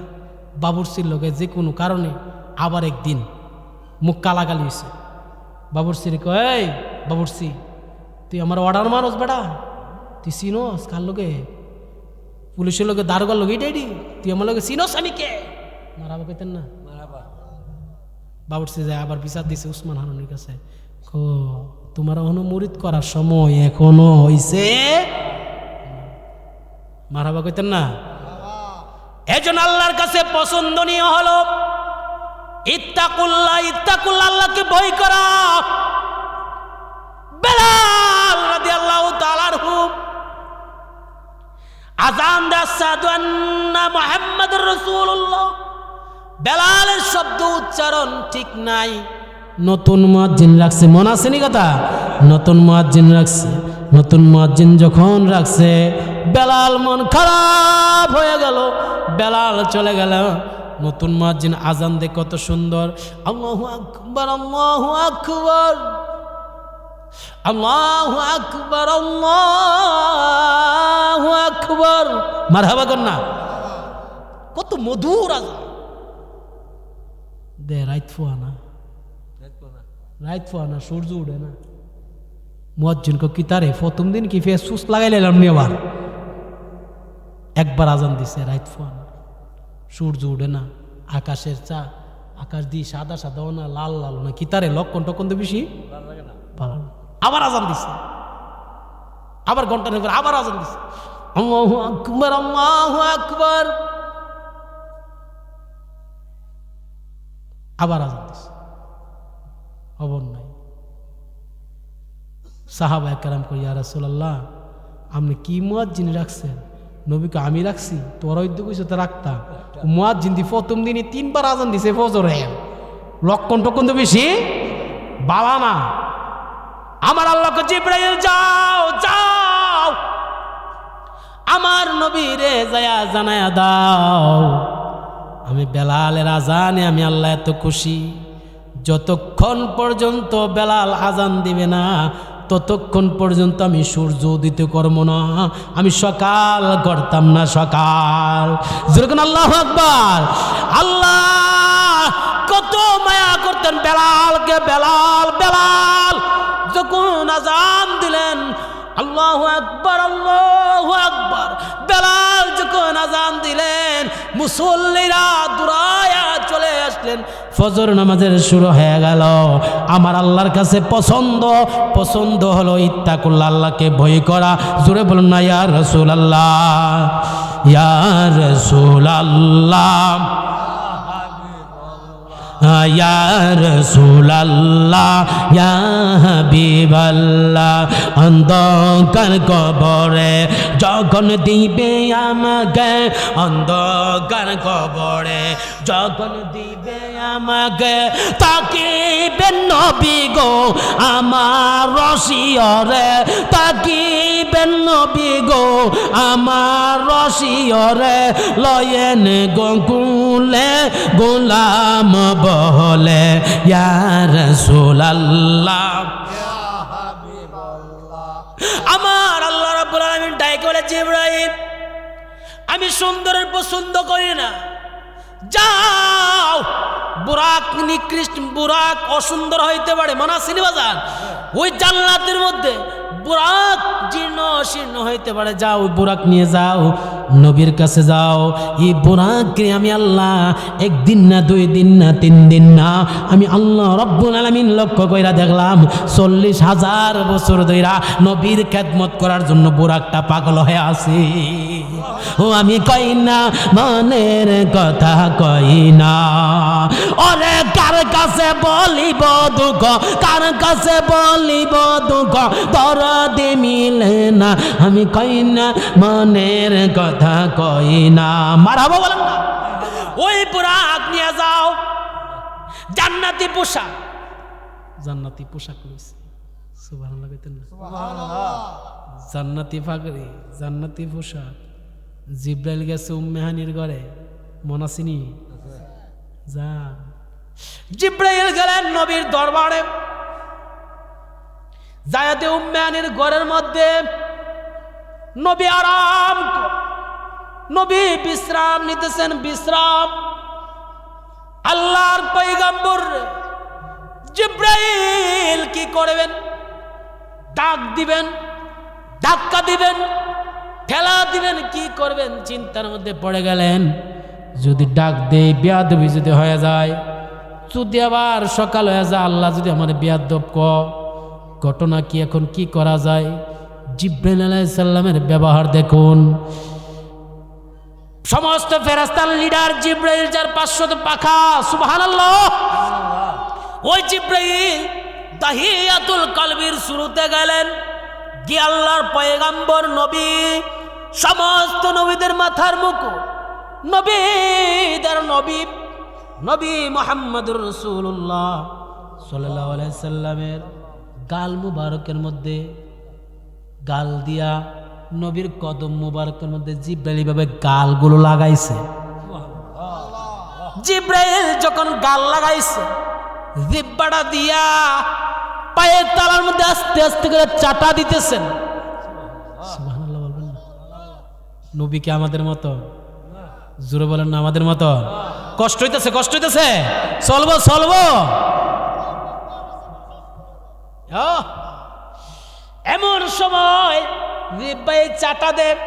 [SPEAKER 1] বাবুরসির লোকে যে কোনো কারণে আবার একদিন মুখ কালাকালি হয়েছে। বাবুরসির কয়, এই বাবুরসি তুই আমার অর্ডার মানুষ বেটা, তুই চিনোস কার লোকে? পুলিশের লোকে দারোগার লোকে ডেডি, তুই আমার লোকে চিনোস আমি কে? মারাবা কইতেন না? বাবুরসি যায় আবার বিচার দিছে উসমান হারুনের কাছে, তোমার এখনো মুরিদ করার সময় এখনো হইছে। মারাবা কইতেন না? এজন্য আল্লাহর কাছে পছন্দনীয় হলো ইত্তাকুল্লাহ, ইত্তাকুল্লাহ, আল্লাহকে ভয় করা। বেলাল রাদিয়াল্লাহু তাআলা আনহু আযান দেয় আশহাদু আন্না মুহাম্মাদুর রাসূলুল্লাহ। বেলালের শব্দ উচ্চারণ ঠিক নাই, নতুন মুয়াজ্জিন রাখছে। মনে আছে নি কথা? নতুন মুয়াজ্জিন রাখছে। নতুন মুয়াজ্জিন যখন রাখছে, বেলাল মন খারাপ হয়ে গেল, বেলাল চলে গেল। নতুন মুয়াজ্জিন আজান দে কত সুন্দর, আল্লাহু আকবার, আল্লাহু আকবার, আল্লাহু আকবার, আল্লাহু আকবার, মারহাবা কর না? কত মধুর আজান দে। রাইত ফোয়ানা, রাইত ফোয়ানা, সূর্য উঠে না। মুয়াজ্জিন কো কি তারে প্রথম দিন কি ফেস সুস লাগাই লাইলাম নি, আবার একবার আজান দিছে, রাইত ফোয়ানা, সূর্য উঠে না, আকাশের চা, আকাশ দিয়ে সাদা সাদাও না, লাল লাল না, কি তারে লক্ষণ টক্ষণ তো বেশি ভালো। আবার আজান দিছে, আবার ঘন্টা নেই, আবার আজান দিছে, আল্লাহু আকবার, আল্লাহু আকবার, আবার আজান দিছে। খবর নাই। সাহাবায়ে কেরাম কই, ইয়া রাসূলুল্লাহ আপনি কি মুয়াজ্জিন রাখছেন? নবীকে আমি রাখছি, তোরা ইদ্যু কইছে তো রাখতাম। মুয়াজ্জিন দি প্রথম দিনই 3 বার আজান দিছে ফজরে, লক্ষণ টক্ষণ তো বেশি বালা না। আমার আল্লাহকে জিবরাইল যাও যাও আমার নবীরে যায়া জানায়া দাও, আমি বেলালের আজানে আমি আল্লাহ এত খুশি, যতক্ষণ পর্যন্ত বেলাল আজান দিবে না ততক্ষণ পর্যন্ত আমি সূর্য উদিত করব না, আমি সকাল করতাম না, সকাল। যেরকম আল্লাহু আকবার। আল্লাহ কত মায়া করতেন বেলালকে। বেলাল বেলাল যখন আজান দিলেন, আল্লাহু আকবার, আল্লাহু আকবার, বেলাল যখন আজান দিলেন, মুসল্লিরা দৌড়ায়া চলে আসলেন, ফজর নামাজের শুরু হয়ে গেল। আমার আল্লাহর কাছে পছন্দ হলো ইত্তাকুল্লাহ, আল্লাহকে ভয় করা। জোরে বলুন না ইয়া রাসূলুল্লাহ, ইয়া রাসূলুল্লাহ, ইয়া রাসূলুল্লাহ, ইয়া হাবিবাল্লাহ। অন্ধকার কবরে যখন দিবে আমাকে, অন্ধকার কবরে যখন দিবে আমাকে, তাকিবেন নবী গো আমার রসিয়রে, তাকিবেন নবী গো আমার রসিয়রে, লয়েন গোকুলে গোলাম বহলে, ইয়া রাসূলুল্লাহ, ইয়া হাবিবাল্লাহ। আমার আল্লাহ রাব্বুল আলামিন ডাকে বলে, জিবরাইল আমি সুন্দরের পছন্দ করি না, যাও। বুরাক নিকৃষ্ট, বুরাক অসুন্দর হইতে পারে, মানা সিনেমা যান, ওই জান্নাতের মধ্যে বুরাক জীর্ণ শীর্ণ হইতে পারে, যাও বুরাক নিয়ে যাও, নবীর কাছে যাও। এই বুরাককে আমি আল্লাহ একদিন না, 2 দিন না, 3 দিন না, আমি আল্লাহ রব্বুল আলামিন লক্ষ্য কইরা দেখলাম 40,000 বছর ধইরা নবীর খেদমত করার জন্য বুরাকটা পাগল হয়ে আছে। ও আমি কই না মনের কথা কই না, ওরে কার কাছে বলিব দুঃখ, কার কাছে বলিব দুঃখ, দরদ মিলে না, আমি কই না মনের কথা কই না। মারহাবা বলেন না। ওই বুরাক নিয়ে যাও, জান্নাতি পোশাক, জান্নাতি পোশাক রয়েছে, সুবহানাল্লাহ কইতেন না, সুবহানাল্লাহ, জান্নাতি পাগড়ি, জান্নাতি পোশাক। জিব্রাইল গেছে উম্মে হানির ঘরে, মনে আসেনি? যা জিব্রাইল গেলেন নবীর দরবারে, যায়াতে উম্মে হানির ঘরের মধ্যে নবী আরাম, নবী বিশ্রাম নিতেছেন, বিশ্রাম। আল্লাহর পয়গম্বর জিব্রাইল কি করবেন? ডাক দিবেন, ধাক্কা দিবেন, ঠেলা দিবেন, কি করবেন চিন্তার মধ্যে পড়ে গেলেন। যদি ডাক দেই বেয়াদবি যদি হয়ে যায়, যদি আবার সকাল হয়ে যায়, আল্লাহ যদি আমার বেয়াদব ঘটনা কি, এখন কি করা যায়? জিব্রাইল আলাইহিস সালামের ব্যবহার দেখুন। সমস্ত ফেরেশতার লিডার জিব্রাইল, যার 500 পাখা, সুবহানাল্লাহ। ওই জিব্রাইল তাহিয়াতুল কলবির শুরুতে গেলেন, কি আল্লাহর পয়গম্বর নবী, সমস্ত নবীদের মাথার মুকুট, নবীদের নবী, নবী মুহাম্মদুর রাসূলুল্লাহ সাল্লাল্লাহু আলাইহি সাল্লামের গাল মুবারকের মধ্যে গাল দিয়া নবীর কদম মুবারকের মধ্যে জিব্রাইল ভাবে গালগুলো লাগাইছে। জিব্রাইল যখন গাল লাগাইছে, জিব্বাটা দিয়া পায়ের তালার মধ্যে আস্তে আস্তে করে চাটা দিতেছেন। সুবহানাল্লাহ বলবেন না? নবী কি আমাদের মতো? জোরে বলেন না, আমাদের মতো? কষ্ট হইতেছে, কষ্ট হইতেছে, চলবো চলবো। এমন সময় জিব্বাই চাটা দেব,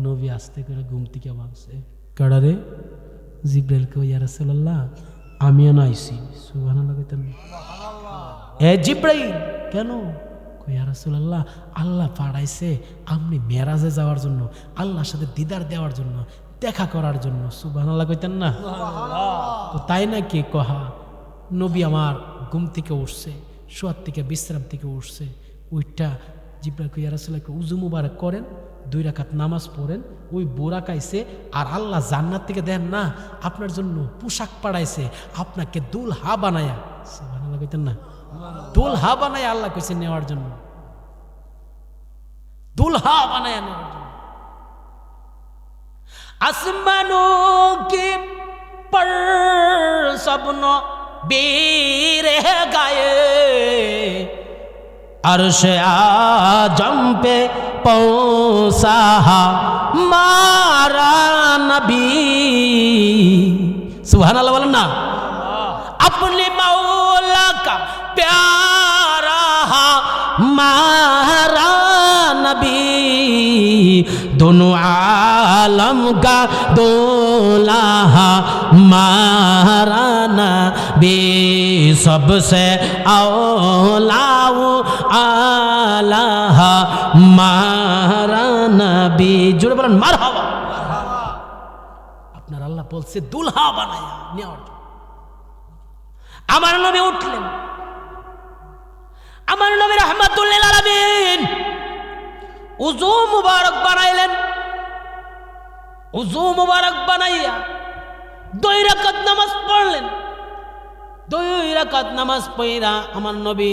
[SPEAKER 1] নবী আস্তে করে ঘুম থেকে ভাবছে, কাড়ারে জিব্রাইল কে, ইয়া রাসূলুল্লাহ আমিও না আইছি। সুবহানাল্লাহ কইতেন, এ জিব্রাইল কেন? ইয়া রাসূলুল্লাহ আল্লাহ পাঠাইছে আপনি মেরাজে যাওয়ার জন্য, আল্লাহর সাথে দিদার দেওয়ার জন্য, দেখা করার জন্য। সুবহানাল্লাহ কইতেন না? তো তাই নাকি? কহা নবী আমার ঘুম থেকে উঠছে, শোয়ার থেকে বিশ্রাম থেকে উঠছে, ওইটা জিব্রাইল ইয়া রাসূলুল্লাহ উযু মুবারক করেন, 2 রাকাত নামাজ পড়েন, ওই বোরা খাইছে, আর আল্লাহ জান্নাত থেকে দেন না আপনার জন্য পোশাক পাঠাইছে, আপনাকে দুলহা বানায়া। সুবহানাল্লাহ কইতেন না? দুলহা বানায়া আল্লাহ কইছে নেওয়ার জন্য, দুলহা বানায়া নেওয়ার জন্য। আসমানো কি পর সবন বীরে গায়ে, अर्श आजम पे पहुंचा हमारा नबी। सुभान अल्लाह बोलो ना। अपने मौला का प्यारा हमारा नबी, दोनों आलम का दूल्हा हमारा नबी, सबसे औलाओ आला हमारा नबी। जुड़े बोलें मारहाबा। আপনার আল্লাহ বলছে দুলহা বানায়া নেওয়ার জন্য। আমার নবী উঠলেন, আমার নবী রাহমাতুল লিল আলামিন উযু মুবারক বানাইলেন। উযু মুবারক বানাইয়া 2 রাকাত নামাজ পড়লেন। 2 রাকাত নামাজ পড়া আমার নবী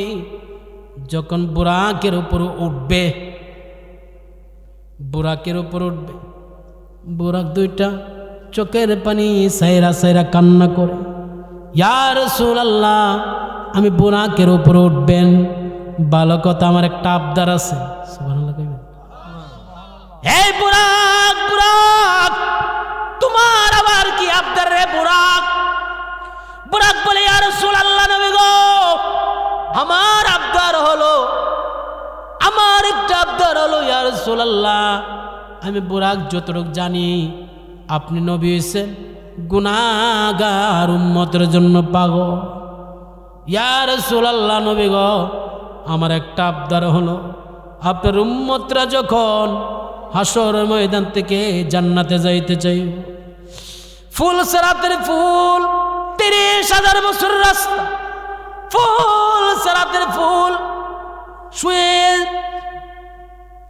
[SPEAKER 1] যখন বুরাকের উপর উঠবে, বুরাকের উপর উঠবে, বুরাক 2টা চোখের পানি সাইরা সাইরা কান্না করে, ইয়া রাসূলুল্লাহ আমি বুরাকের উপর উঠবেন, ভালো কথা আমার একটা আবদার আছে। সুবহানাল্লাহ কইবেন। এই বুরাক, বুরাক তোমার আবার কি আবদার রে বুরাক? বুরাক বলে, ইয়া রাসূলুল্লাহ নবী গো, আমার আবদার হলো রাসূলুল্লাহ, আমি বুরাক যতটুক জানি আপনি নবী হইছেন গুনাহগার উম্মতের জন্য পাগল। ইয়া রাসূলুল্লাহ, নবী গো, আমার একটা আবদার হলো, আপনার উম্মতরা যখন হাসর ময়দান থেকে জান্নাতে যাইতে চাই, ফুল সিরাতের ফুল 30,000 বছর রাস্তা, ফুল সিরাতের ফুল শুয়ে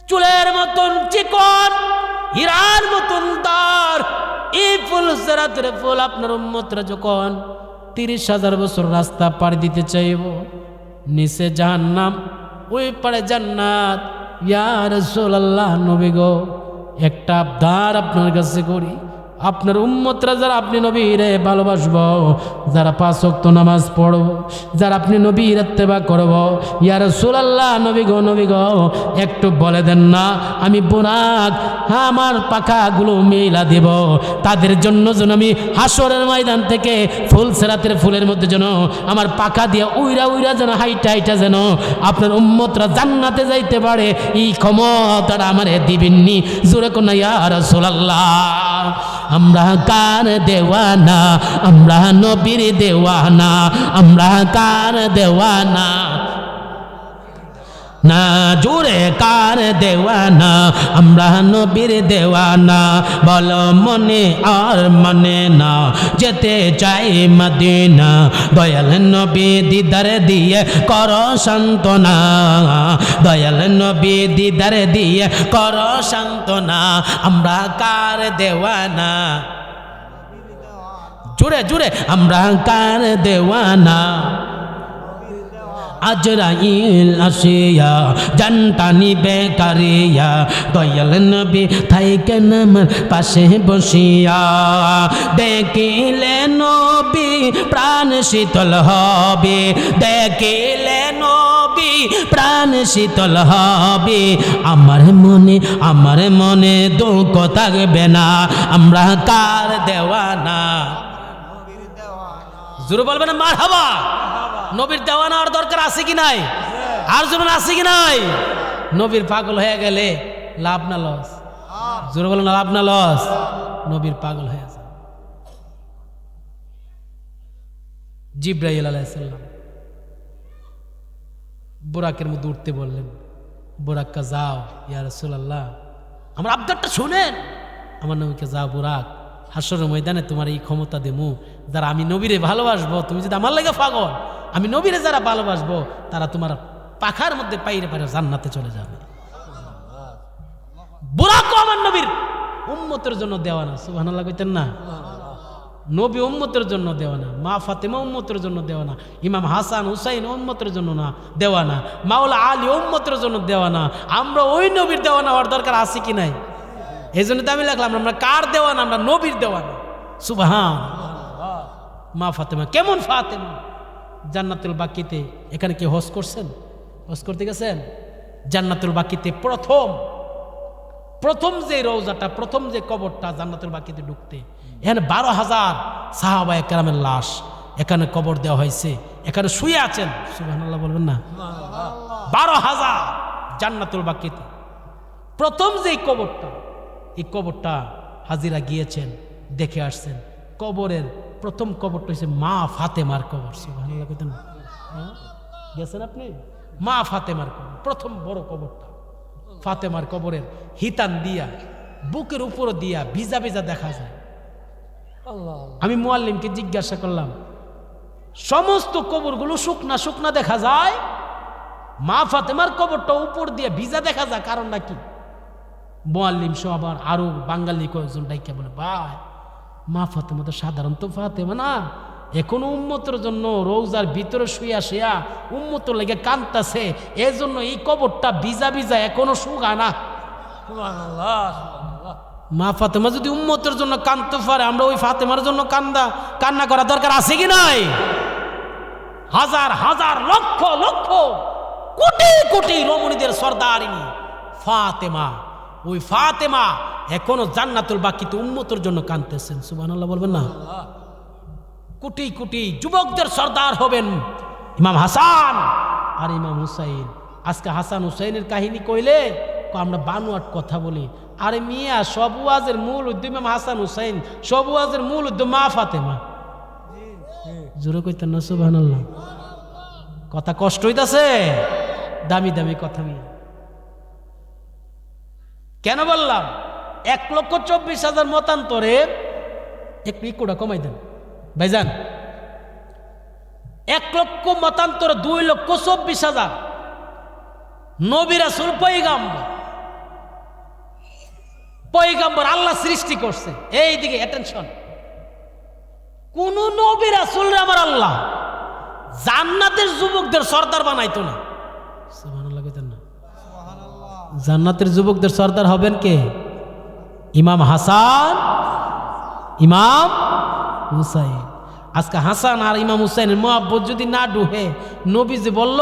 [SPEAKER 1] চুলের মতন চিকন, হীরার মতন তার, এই ফুল সিরাতের ফুল আপনার উম্মতরা যখন 30,000 বছর রাস্তা পাড়ি দিতে চাইব, নিচে জাহান্নাম, ওই পারে জান্নাত। ইয়া রাসূলুল্লাহ, নবী গো, একটা আবদার আপনার কাছে করি, আপনার উম্মতরা যারা আপনি নবীরে ভালোবাসবো, যারা 5 ওয়াক্ত নামাজ পড়ব, যারা আপনি নবীর ইত্তেবা করব, ইয়া রাসূলুল্লাহ, নবী গো, একটু বলে দেন না, আমি বুরাক আমার পাখাগুলো মেলা দেব, তাদের জন্য যেন আমি হাসরের ময়দান থেকে ফুল সিরাতের ফুলের মধ্যে যেন আমার পাখা দিয়ে উইরা উইরা যেন হাইটা হাইটা যেন আপনার উম্মতরা জান্নাতে যাইতে পারে, এই ক্ষমতাটা আমারে দিবেননি। জোরে কোন ইয়া রাসূলুল্লাহ। আমরা কার দেওয়ানা, আমরা নবীর দেওয়ানা, আমরা কার দেওয়ানা, না জোরে কার দেওয়ানা, আমরা নবীর দেওয়ানা। বলো মনে আর মনে না, যেতে চাই মদিনা, দয়াল নবী দিদার দিয়ে করো সান্ত্বনা, দয়াল নবী দিদার দিয়ে করো সান্ত্বনা। আমরা কার দেওয়ানা, জোরে জোরে, আমরা কার দেওয়ানা। আজরাইল আসিয়া জানটানি বেকারিয়া, দয়াল নবী থাইকেন আমার পাশে বসিয়া, দেখিলে নবী প্রাণ শীতল হবে, দেখিলে নবী প্রাণ শীতল হবে, আমার মনে দুঃখ থাকবে না। আমরা কার দেওয়ানা, জোরে বলবেন মারহাবা। নবীর দেওয়ানা আর দরকার আছে কি নাই? আর যেমন আছে কি নাই? নবীর পাগল হয়ে গেলে লাভ না লস? জোরে বলেন লাভ না লস? নবীর পাগল হয়ে যায়। জিবরাইল আলাইহিস সালাম বুরাকের মধ্যে উঠতে বললেন, বুরাককে যাও, ইয়া রাসূলুল্লাহ আমার আবদারটা শুনেন, আমার নবীকে যাও বুরাক, হাসরের ময়দানে তোমার এই ক্ষমতা দেমু, যারা আমি নবীরে ভালোবাসবো, তুমি যদি আমার লাগে পাগল, আমি নবীরে যারা ভালোবাসবো তারা তোমার পাখার মধ্যে পাইরে পাইরে জান্নাতে চলে যাবে। বুরাক আমার নবীর উম্মতের জন্য দেওয়া না, সুবহানাল্লাহ কইতেন না? নবী উম্মতের জন্য দেওয়া না, মা ফাতেমা উম্মতের জন্য দেওয়া না, ইমাম হাসান হুসাইন উম্মতের জন্য না দেওয়া না, মাওলা আলী উম্মতের জন্য দেওয়া না। আমরা ওই নবীর দেওয়া না হওয়ার দরকার আছে কি নাই? এই জন্য তো আমি লিখলাম আমরা কার দেওয়া না, আমরা নবীর দেওয়া না। সুবহানাল্লাহ। মা ফাতেমা কেমন ফাতেমা? জান্নাতুল বাকিতে, এখানে কি হজ করছেন? হজ করতে গেছেন? জান্নাতুল বাকিতে প্রথম যে রওজাটা, প্রথম যে কবরটা জান্নাতুল বাকিতে ঢুকতে, এখানে 12,000 সাহাবায়ে কেরামের লাশ এখানে কবর দেওয়া হয়েছে, এখানে শুয়ে আছেন। সুবহানাল্লাহ বলবেন না? 12,000 জান্নাতুল বাকিতে প্রথম যে কবরটা, এই কবরটা হাজিরা গিয়েছেন, দেখে আসছেন। কবরের প্রথম কবরটা হচ্ছে মা ফাতেমার কবর। সুবহানাল্লাহ কইতেন না? গেছেন আপনি? মা ফাতেমার কবর, প্রথম বড় কবরটা ফাতেমার কবরের হিতান দিয়া, বুকের উপর দিয়া ভিজা ভিজা দেখা যায়। আমি মুআল্লিমকে জিজ্ঞাসা করলাম, সমস্ত কবরগুলো শুকনা শুকনা দেখা যায়, মা ফাতেমার কবরটা উপর দিয়ে ভিজা দেখা যায়, কারণটা কি? মুআল্লিম সহ আবার আরো বাঙালি কয়েকজন ডাইকা বলে, ভাই মা ফাতেমা তো সাধারণত ফাতেমা না, এখনো উম্মতের জন্য রোজার ভিতরে শুয়া শুয়া উম্মতের লেগে কাঁদতাছে, এজন্য এই কবরটা ভিজা ভিজা এখনো শুকা না। মা ফাতেমা যদি উম্মতের জন্য কাঁদতে পারে, আমরা ওই ফাতেমার জন্য কান্না করা দরকার আছে কি নাই? হাজার হাজার লক্ষ লক্ষ কোটি কোটি রমণীদের সর্দারিনী ফাতেমা, ওই ফাতেমা এখনো জান্নাতুল বাকিতে উম্মতের জন্য কাঁদতেছেন। সুবহানাল্লাহ বলবেন না? কোটি কোটি যুবকদের সর্দার হবেন ইমাম হাসান আর ইমাম হুসাইন। আজকে হাসান হুসাইনের কাহিনী কইলে আমরা বানোয়াট কথা বলি। আরে মিয়া, সব ওয়াজের মূল উদ্যম ইমাম হাসান হুসাইন, সব ওয়াজের মূল উদ্যম মা ফাতেমা। জোরে কইতেন না সুবহানাল্লাহ? কথা কষ্ট হইতাছে? দামি দামি কথা নিয়ে কেন বললাম? 1,24,000 মতান্তরে একটু ইকুটা কমাই দেন ভাইজান। 1 লক্ষ মতান্তরে 2,24,000 নবী রাসূল পয়গাম্বর আল্লাহ সৃষ্টি করছে। এইদিকে অ্যাটেনশন, কোন নবী রাসূল আমার আল্লাহ জান্নাতের যুবকদের সর্দার বানাইতো না। সুবহানাল্লাহ কইতেন না? জান্নাতের যুবকদের সর্দার হবেন কে? ইমাম হাসান, ইমাম হুসাইন। আজকে হাসান আর ইমাম হুসাইনের মহব্বত যদি না ডুহে, নবীজি বলল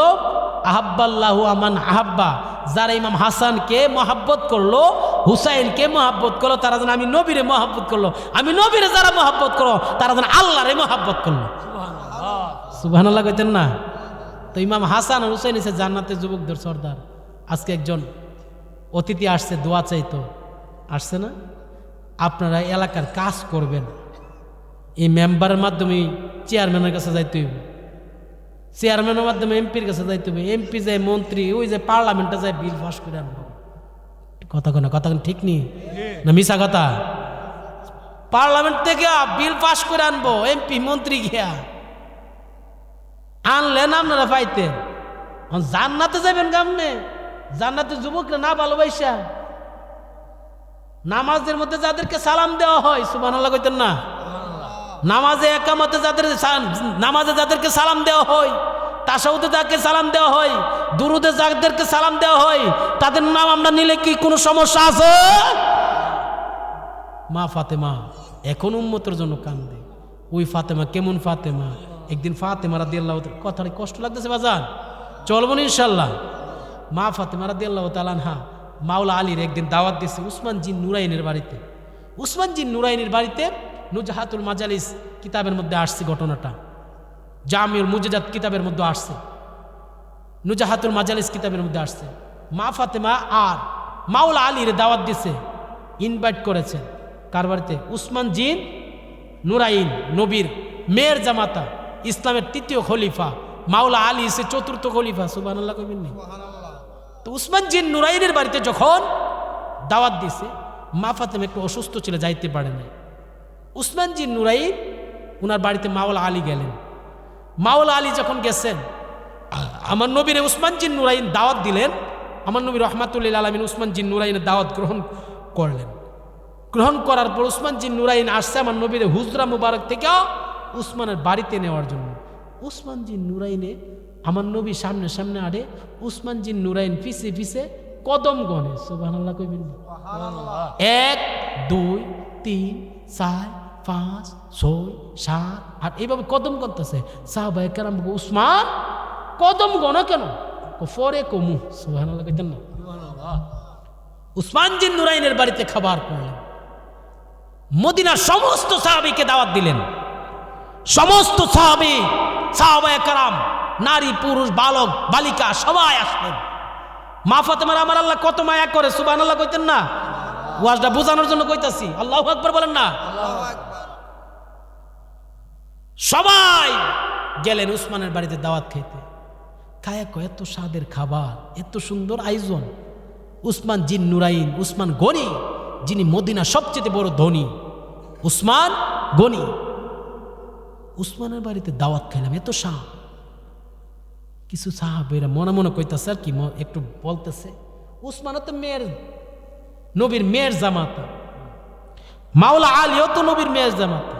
[SPEAKER 1] আহাব্বাল্লাহু আমান আহাব্বা, যারা ইমাম হাসানকে মহাব্বত করলো, হুসাইনকে মহাব্বত করলো, তারা যেন আমি নবীরে মহাব্বত করলো, আমি নবীরে যারা মহাব্বত করলো তারা যেন আল্লাহরে মহাব্বত করলো। সুবহানাল্লাহ কইতেন না? তো ইমাম হাসান আর হুসাইন হচ্ছে জান্নাতের যুবকদের সর্দার। আজকে একজন অতিথি আসছে, দোয়া চাইতো, আসছে না? আপনারা এলাকার কাজ করবেন, এই মেম্বারের মাধ্যমে চেয়ারম্যানের কাছে যাইতে হইব, চেয়ারম্যানের মাধ্যমে এমপির কাছে যাইতে হবে, এমপি যায় মন্ত্রী, ওই যে পার্লামেন্টে যায় বিল পাস করে আনবো। কথা ঠিক নেই না মিশা কথা? পার্লামেন্ট থেকে বিল পাস করে আনবো, এমপি মন্ত্রী গিয়া আনলেন আপনারা পাইতেন। জান্নাতে যাবেন কেমনে? জান্নাতের যুবকরা না ভালোবাসা, নামাজের মধ্যে যাদেরকে সালাম দেওয়া হয়, সুবহানাল্লাহ কইতেন না? নামাজে একামতে নামাজে যাদেরকে সালাম দেওয়া হয়, তাশাহুদে যাদেরকে সালাম দেওয়া হয়, দুরুদে যাদেরকে সালাম দেওয়া হয়, তাদের নাম আমরা নিলে কি কোনো সমস্যা আছে? মা ফাতেমা এখন উম্মতের জন্য কান্দে। ওই ফাতেমা কেমন ফাতেমা? একদিন ফাতেমা রাদিয়াল্লাহু তাআলা, কথাটা কষ্ট লাগতেছে বাজান, চলবো ইনশাল্লাহ। মা ফাতেমা রাদিয়াল্লাহু তাআলা আনহা মাওলা আলীর একদিন দাওয়াত দিয়েছে উসমান জিন নুরাইনের বাড়িতে। উসমান জিন নুরাইনের বাড়িতে নুজহাতুল মাজালিস কিতাবের মধ্যে আসছে ঘটনাটা, জামিউল মুজাদ্দাদ কিতাবের মধ্যে আসছে, নুজহাতুল মাজালিস কিতাবের মধ্যে আসছে। মা ফাতেমা আর মাওলা আলীর দাওয়াত দিয়েছে, ইনভাইট করেছেন কার বাড়িতে? উসমান জিন নুরাইন, নবীর মেয়ের জামাতা, ইসলামের 3য় খলিফা, মাওলা আলী সে 4র্থ খলিফা। সুবহানাল্লাহ কইবেন নি? তো উসমান জিন নুরাইনের বাড়িতে যখন দাওয়াত দিছে, মা ফাতেমা একটু অসুস্থ ছিল, যাইতে পারে না। উসমান জিন নুরাইন উনার বাড়িতে মাওলা আলী গেলেন। মাওলা আলী যখন গেছেন, আমার নবীরে উসমান জিন নুরাইন দাওয়াত দিলেন। আমার নবী রহমাতুল্লিল আলামিন উসমান জিন নুরাইনের দাওয়াত গ্রহণ করলেন। গ্রহণ করার পর উসমান জিন নুরাইন আসছে আমার নবীরে হুজরা মুবারক থেকে উসমানের বাড়িতে নেওয়ার জন্য। উসমান জিন নুরাইনে আমার নবী সামনে সামনে আড়ে, উসমান জিন নুরাইন পিছে পিছে কদম গনে। সুবহানাল্লাহ কইবেন? 1 2 3 4 5 6 7 8 এইভাবে কদম করতেছে। সাহাবায়ে কেরাম উসমান কদম গণ কেন? পরে কমু। সুবহানাল্লাহ কইতেন না? উসমান জিন নুরাইনের বাড়িতে খাবার করলেন, মদিনার সমস্ত সাহাবীকে দাওয়াত দিলেন। সমস্ত সাহাবায়ে কেরাম, নারী পুরুষ বালক বালিকা সবাই আসলেন। মা ফাতেমার আমার আল্লাহ কত মায়া করে। সুবহানাল্লাহ কইতেন না? ওয়াজটা বোঝানোর জন্য কইতাছি। আল্লাহু আকবার বলেন না? সবাই গেলেন উসমানের বাড়িতে দাওয়াত খেতে। খায়া কয় এত স্বাদের খাবার, এত সুন্দর আয়োজন। উসমান জিন নুরাইন, উসমান গনি, যিনি মদিনা সবচেয়ে বড় ধনী, উসমান গনি, উসমানের বাড়িতে দাওয়াত খাইলাম, এত শাহ। কিছু সাহাবেরা মনে মনে কইতাছে আর কি, একটু বলতেছে উসমানও তো নবীর মেয়ের জামাতা, মাওলা আলীও তো নবীর মেয়ের জামাতা,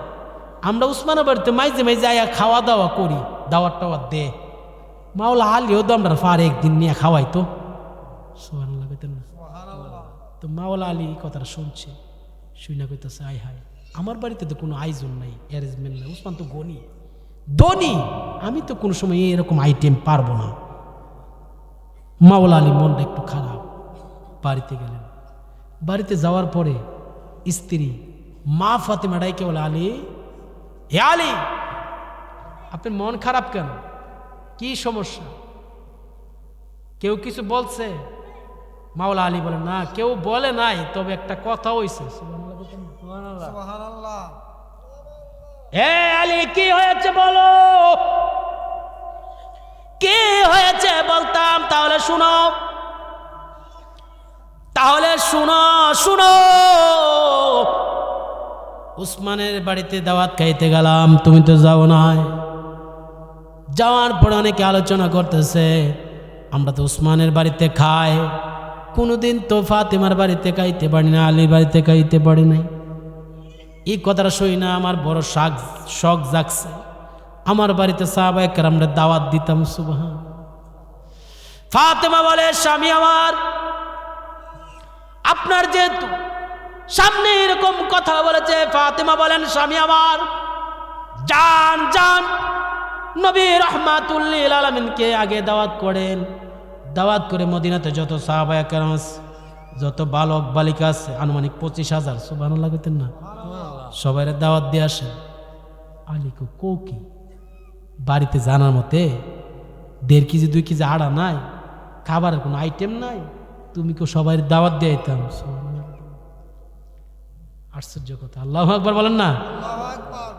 [SPEAKER 1] আমরা উসমানের বাড়িতে মাইজে মাইজে আয়া খাওয়া দাওয়া করি, দাওয়াত টাওয়াত দে, মাওলা আলীও তো আমরা পারে একদিন নিয়ে খাওয়াই তো। সুবহানাল্লাহ কইতেন না? তো মাওলা আলী কথাটা শুনছে, শুনে কইতাছে আয় হায়, আমার বাড়িতে তো কোনো আয়োজন নাই, অ্যারেঞ্জমেন্ট নাই, উসমান তো গনি ধনী, আমি তো কোনো সময় এরকম আইটেম পারবো না। মাওলা আলী মনটা একটু খারাপ। বাড়িতে গেলেন। বাড়িতে যাওয়ার পরে স্ত্রী মা ফাতেমা ডাইকে বলে, আলী, হে আলী, আপনার মন খারাপ কেন? কি সমস্যা? কেউ কিছু বলছে? মাওলা আলী বলেন, না কেউ বলে নাই, তবে একটা কথা হইছে।
[SPEAKER 2] সুবহানাল্লাহ।
[SPEAKER 1] হে আলী, কি হয়েছে বলো, কি হয়েছে বলতাম, তাহলে শুনো, তাহলে শুনো শুনো। উসমানের বাড়িতে দাওয়াত খাইতে গেলাম, তুমি তো যাও নাই। যাওয়ার পরে অনেকে আলোচনা করতেছে, আমরা তো উসমানের বাড়িতে খাই, কোনোদিন তো ফাতেমার বাড়িতে খাইতে পারি না, আলীর বাড়িতে খাইতে পারি নাই। এই কথাটা শুই না আমার বড় শখ জাগছে, আমার বাড়িতে সাহাবায়ে কেরামরা দাওয়াত দিতাম। সুবহান। ফাতেমা বলে, স্বামী আমার, আপনার যেহেতু সামনে এরকম কথা বলেছে, ফাতেমা বলেন, স্বামী আমার, যান যান, নবী রাহমাতুল লিল আলামিনকে আগে দাওয়াত করেন, দাওয়াত করে মদিনাতে যত সাহাবায়ে কেরাম আছে, যত বালক বালিকা আছে, আনুমানিক 25,000, সুবহানাল্লাহ কইতেন না, সবাই দাওয়াত দিয়ে আসেন। আলীকে কি বাড়িতে জানার মতে 1.5 কেজি 2 কেজি আড়া নাই, খাবারের কোনো আইটেম নাই, তুমি কেউ সবাই দাওয়াত দিয়ে আইতাম। আশ্চর্য কথা, আল্লাহু আকবার বলেন না।
[SPEAKER 2] আল্লাহু আকবার।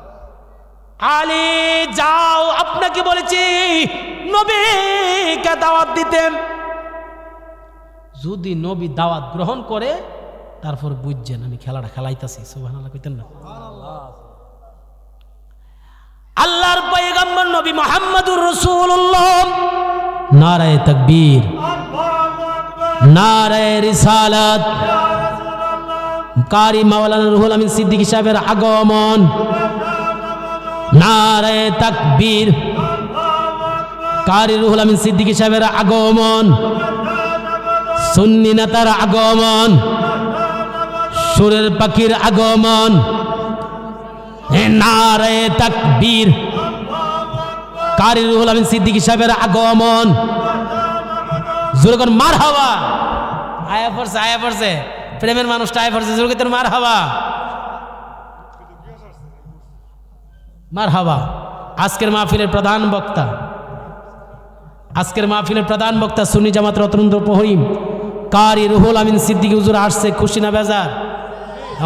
[SPEAKER 1] আলী যাও, আপনাকে বলেছি নবীকে দাওয়াত দিতেন, যদি নবী দাওয়াত গ্রহণ করে তারপর বুঝছেন আমি খেলাটা খেলাইতাছি। সুবহানাল্লাহ কইতেন না। আল্লাহর পয়গম্বর নবী মুহাম্মদুর রাসূলুল্লাহ, নারায়ে তাকবীর, নারায়ে রিসালাত, কারি মাওলানা রুহুল আমিন সিদ্দিকী সাহেবের আগমন, নারায়ে তাকবীর, কারি রুহুল আমিন সিদ্দিকী সাহেবের আগমন, সুন্নি নেতার আগমন, সুরের পাখির আগমন, নারায়ে তাকবীর, কারি রুহুল আমিন সিদ্দিকী সাহেবের আগমন, জোরে করে মারহাবা। আয়া পড়ছে, আয়া পড়ছে, প্রেমের মানুষটা আয়া পড়ছে, জোরে করে মারহাবা, মারহাবা। আজকের মাহফিলের প্রধান বক্তা, আজকের মাহফিলের প্রধান বক্তা সুন্নি জামাতের অত্যন্ত প্রহরী কারি রুহুল আমিন সিদ্দিকী হুজুর আসছে, খুশি না বেজার?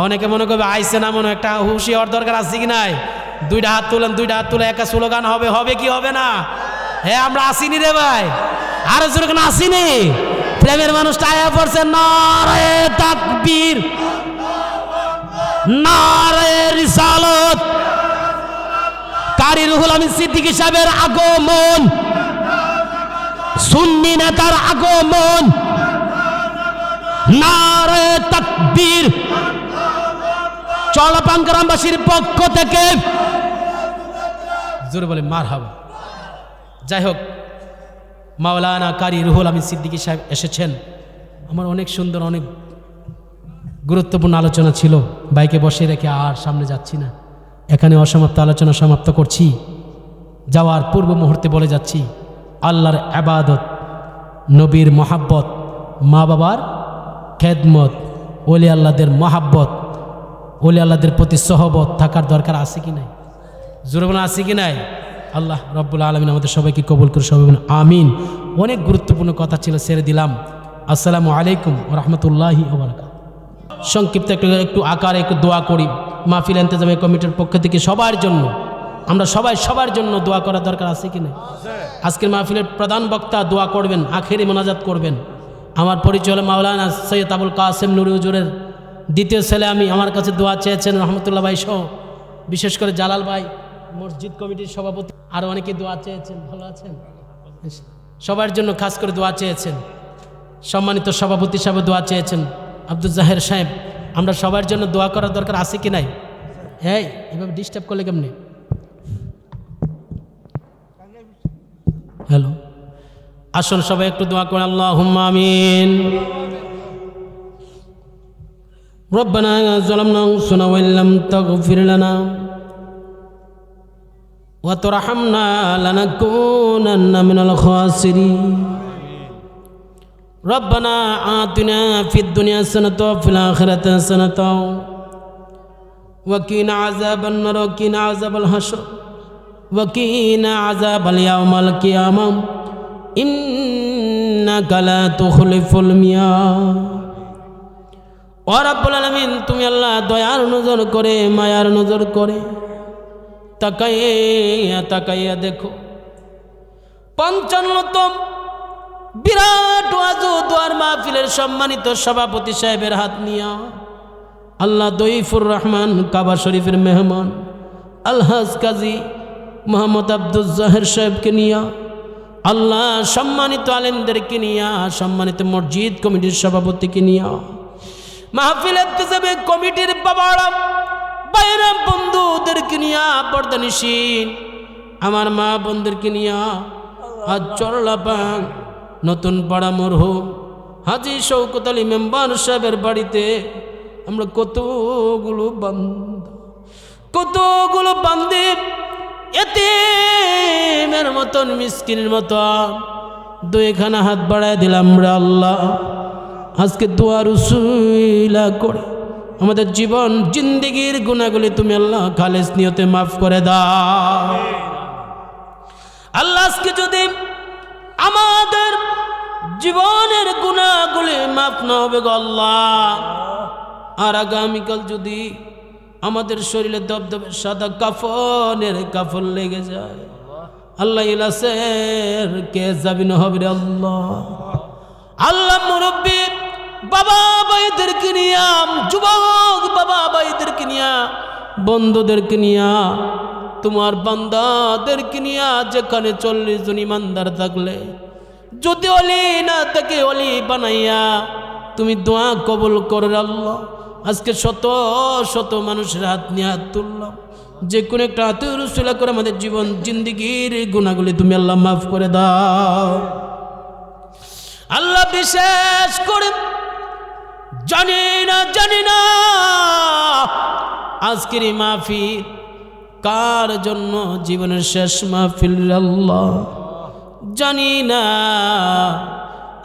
[SPEAKER 1] অনেকে মনে করবে আইসে না, মনে একটা হুশি হওয়ার দরকার আছে কি নাই? 2টা হাত তুলেন, 2টা হাত তুলে একা স্লোগান হবে, হবে কি হবে না? হ্যাঁ, আমরা আসিনি রে ভাই, আরো জোরে কেন আসিনি? প্রেমের মানুষটা আয়া পড়ছে, নারায়ে তাকবীর, নারায়ে রিসালাত, কারি রুহুল আমিন সিদ্দিকী সাহেবের আগমন, সুন্নি নেতার আগমন, নারায়ে তাকবীর। চলাপান গ্রামবাসীর পক্ষ থেকে জোরে বলে মারহাবা। যাই হোক, মাওলানা কারি রুহুল আমিন সিদ্দিকী সাহেব এসেছেন। আমার অনেক সুন্দর, অনেক গুরুত্বপূর্ণ আলোচনা ছিল, বাইকে বসে রেখে আর সামনে যাচ্ছি না, এখানে অসমাপ্ত আলোচনা সমাপ্ত করছি। যাওয়ার পূর্ব মুহূর্তে বলে যাচ্ছি, আল্লাহর ইবাদত, নবীর মহাব্বত, মা বাবার খেদমত, ওলি আল্লাহদের মহাব্বত, ওলি আল্লাহদের প্রতি সহবত থাকার দরকার আছে কি নাই? জোরে বলেন আছে কি নাই? আল্লাহ রব্বুল আলামিন আমাদের সবাইকে কবুল করে, সবাই বলেন আমিন। অনেক গুরুত্বপূর্ণ কথা ছিল, ছেড়ে দিলাম। আসসালামু আলাইকুম ওয়া রাহমাতুল্লাহি ওয়া বারাকাতুহু। সংক্ষিপ্ত একটু আকারে একটু দোয়া করি মাহফিল ইন্তেজামী কমিটির পক্ষ থেকে সবার জন্য। আমরা সবার জন্য দোয়া করার দরকার আছে কি নাই? আজকের মাহফিলের প্রধান বক্তা দোয়া করবেন, আখেরি মোনাজাত করবেন। আমার পরিচয় হলো মাওলানা সৈয়দ আবুল কাসেম নুরি হুজুরের দ্বিতীয় ছেলে আমি। আমার কাছে দোয়া চেয়েছেন রহমতুল্লাহ ভাই সহ, বিশেষ করে জালাল ভাই মসজিদ কমিটির সভাপতি, আরও অনেকে দোয়া চেয়েছেন। ভালো আছেন? সবার জন্য খাস করে দোয়া চেয়েছেন। সম্মানিত সভাপতি সাহেব দোয়া চেয়েছেন, আব্দুল জাহের সাহেব। আমরা সবার জন্য দোয়া করার দরকার আছে কি নাই? হ্যাঁ, এভাবে ডিস্টার্ব করলে কেমনি? হ্যালো, আসুন সবাই একটু দোয়া করেন, আল্লাহুম্মা আমিন। রব্বানা যালামনা আনফুসানা ওয়া ইল্লাম তাগফির লানা ওয়া তারহামনা লানাকুনান্না মিনাল খাসিরিন। রব্বানা আতিনা ফিদ দুনিয়া হাসানাতাও ওয়া ফিল আখিরাতি হাসানাতাও ওয়া কিনা আযাবান নার ওয়া কিনা আযাবাল হাসর ওয়া কিনা আযাবাল ইয়াউমাল কিয়ামাহ ইন্নাকা লা তুখলিফুল মিয়াদ। ও রাব্বুল আলামিন, তুমি আল্লাহ দয়ার নজর করে, মায়ার নজর করে তাকাইয়া তাকাইয়া দেখো 55তম বিরাট ওয়াজ ও দোয়ার মাহফিলের সম্মানিত সভাপতি সাহেবের হাত নিয়া আল্লাহ দইফুর রহমান কাবা শরীফের মেহমান আলহাজ কাজী মোহাম্মদ আব্দুল জাহের সাহেবকে নিয়া, আল্লাহ সম্মানিত আলেমদেরকে নিয়া, সম্মানিত মসজিদ কমিটির সভাপতিকে নিয়া, মাহফিলের কমিটির বাবারা বাইরা বন্ধুদেরকে নিয়া, পর্দানিশীন আমার মা বোনদেরকে নিয়া আজ চরলাপাং নতুন পাড়া মরহুম হাজী শওকত আলী মেম্বার সাহেবের বাড়িতে আমরা কতগুলো বান্দে এতিমের মতন মিসকিনের মতন দুইখানা হাত বাড়ায় দিলাম রে আল্লাহ। আজকে দোয়ার উসিলা করে আমাদের জীবন জিন্দেগির গুনাহগুলি তুমি আল্লাহ খালেস নিয়তে মাফ করে দাও। আল্লাহ আজকে যদি আমাদের জীবনের গুনাহগুলি মাফ না হবে গো আল্লাহ, আর আগামীকাল যদি আমাদের শরীরে দবদবে সাদা কাফনের কাফন লেগে যায়, আল্লাহ ইলাসের কে যাবি না হবে রে আল্লাহ। আল্লাহ মুরব্বী বাবা ভাইদেরকে নিয়া, যুবক বাবা ভাইদেরকে নিয়া, বন্ধুদেরকে নিয়া, তোমার বান্দাদেরকে নিয়া যেখানে 40 জন ইমানদার থাকলে যদি অলি না তাকে অলি বানাইয়া তুমি দোয়া কবুল করো আল্লাহ। আজকে শত শত মানুষের হাত নিয়ে হাত তুললাম, যে কোনো একটা হাতে রুসিলা করে আমাদের জীবন জিন্দিগির গুনাহগুলি তুমি আল্লাহ মাফ করে দাও। আল্লাহ বিশেষ করে জানি না আজকের এই মাহফিল কার জন্য জীবনের শেষ মাহফিল আল্লাহ, জানি না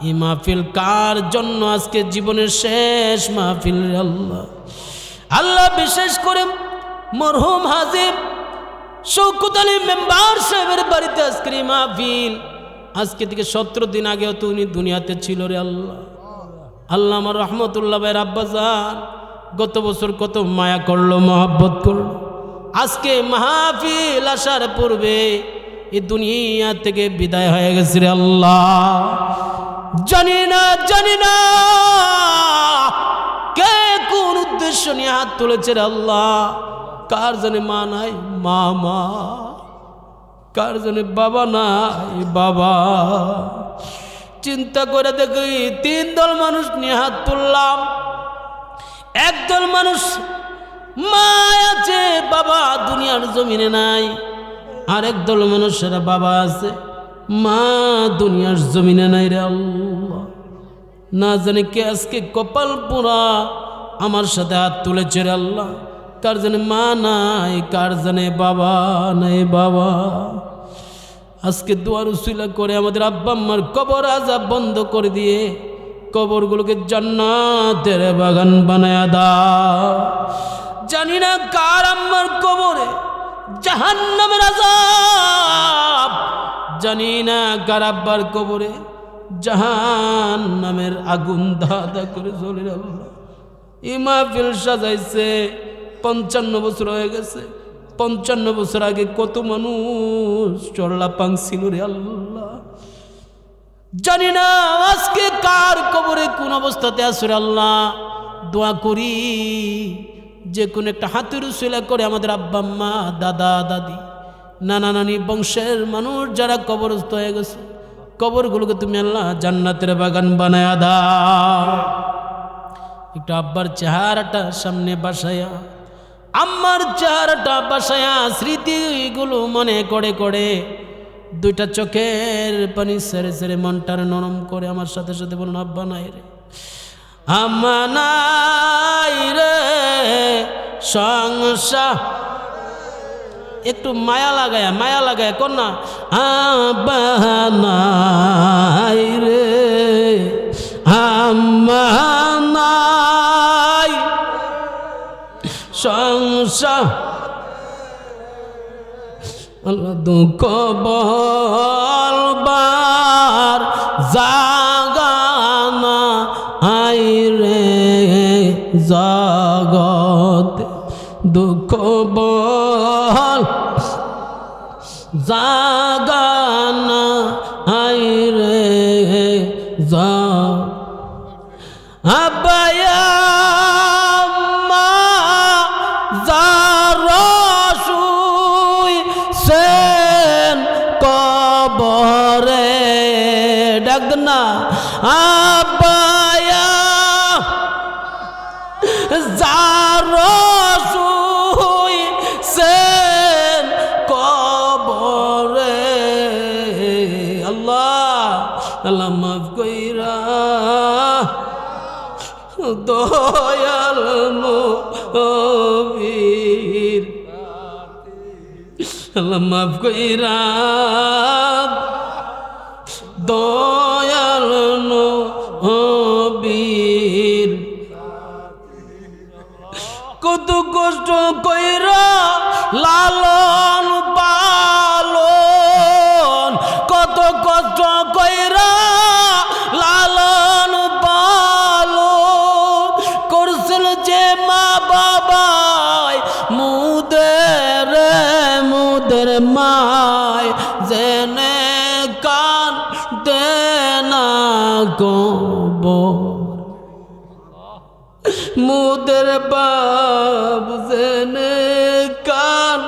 [SPEAKER 1] এই মাহফিল কার জন্য আজকে জীবনের শেষ মাহফিল আল্লাহ। আল্লাহ বিশেষ করে মরহুম হাজী শওকত আলী মেম্বার সাহেবের বাড়িতে আজকের এই মাহফিল, আজকে থেকে 17 দিন আগেও তো উনি দুনিয়াতে ছিল রে আল্লাহ। আল্লাহ আমার রহমতুল্লাহ ভাইয়ের আব্বাজান গত বছর কত মায়া করলো, মহব্বত করলো, আজকে মাহফিল আসার পূর্বে এই দুনিয়া থেকে বিদায় হয়ে গেছে রে আল্লাহ। জানি না কে কোন উদ্দেশ্য নিয়ে হাত তুলেছে রে আল্লাহ। কার জানে মা নাই মা, কার জানে বাবা নাই বাবা। চিন্তা করে দেখি 3 দল মানুষ নিয়ে হাত তুললাম। একদল মানুষ মা আছে, বাবা দুনিয়ার জমিনে নাই। আরেক দল মানুষেরা বাবা আছে, মা দুনিয়ার জমিনে নাই রে আল্লাহ। না জানি কে আজকে কপাল পোড়া আমার সাথে হাত তুলেছে রে আল্লাহ। কার জানে মা নাই, কার জানে বাবা নাই বাবা। আজকে দুয়ার উসিলা করে আমাদের আব্বা আম্মার কবর আযাব বন্ধ করে দিয়ে কবরগুলোকে জান্নাতের বাগান বানায়া দাও। জানি না কার আম্মার কবরে জাহান্নামের আযাব, জানি না কার আব্বার কবরে জাহান্নামের আগুন দাদা করে জ্বলে আল্লাহ। এই মাহফিল সাজাইছে 55 বছর হয়ে গেছে। 55 বছর আগে কত মানুষ চরলাপাং ছিল রে আল্লাহ। জানি না আজকে কার কবরে কোন অবস্থাতে আছে রে আল্লাহ। দোয়া করি যে কোন একটা হাতের উসিলা করে আমাদের আব্বা আম্মা, দাদা দাদি, নানা নানি বংশের মানুষ যারা কবরস্থ হয়ে গেছে, কবরগুলোকে তুমি আল্লাহ জান্নাতের বাগান বানায়া দাও। একটু আব্বার চেহারাটা সামনে বাসায়া, আম্মার চেহারাটা বাসায়া, স্মৃতিগুলো মনে করে করে 2টা চোখের পানি সেরে সেরে মনটার নরম করে আমার সাথে সাথে বলুন আব্বা নাই রে, আম্মা নাই রে সংসার। একটু মায়া লাগায় কর না, আব্বা নাই রে আম্মা নাই সংসার। আল্লাহ দুঃখ বলবার জাগানা আই রে জগত দুঃখ বল জাগানা আই রে আব্বায়া মা জারসুই সেন কবরে ডাক দেন না আব্বায়া জারসুই সেন কবরে আল্লাহ আল্লাহ মাফ কইরা দয়াল নবীর আল্লাহ মাফ কইরা দয়াল নবীর কত কষ্ট কইরা লালন পালন কত কষ্ট কইরা লালন পালন করছিল যে মা বাবাই মুদের মায় জেনে কান দেনা গোবর মুদের বাপ জেনে কান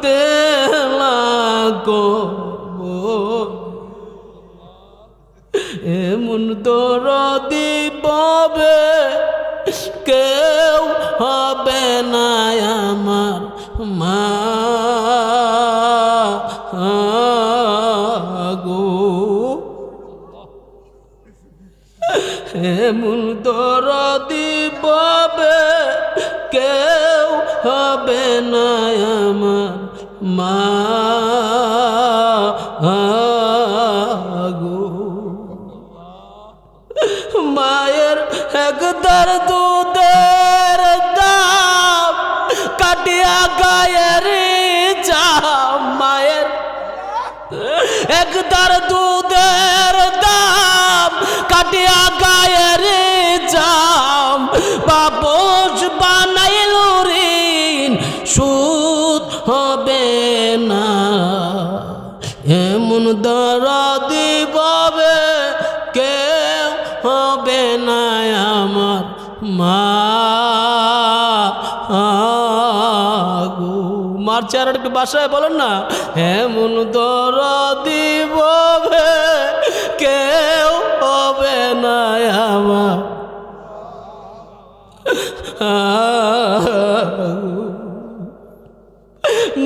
[SPEAKER 1] দেলা গোবর এমন দরদি পাবে কেউ হবে না আমার মা গো এমন দরদি পাবে কেউ হবে না আমার মা গো মায়ের একদার দুধের দাম কাটিয়া গায়ের চাম মায়ের একদার দুধের দাম কাটিয়া গায়ের চাম বাবস বানাইল ঋণ সুদ হবে না এমন দরদি পাবে কেউ হবে না আমার মা গো মার চেহারাটা একটু বাসায় বলেন না এমন দরদি পাবে কেউ হবে না আমার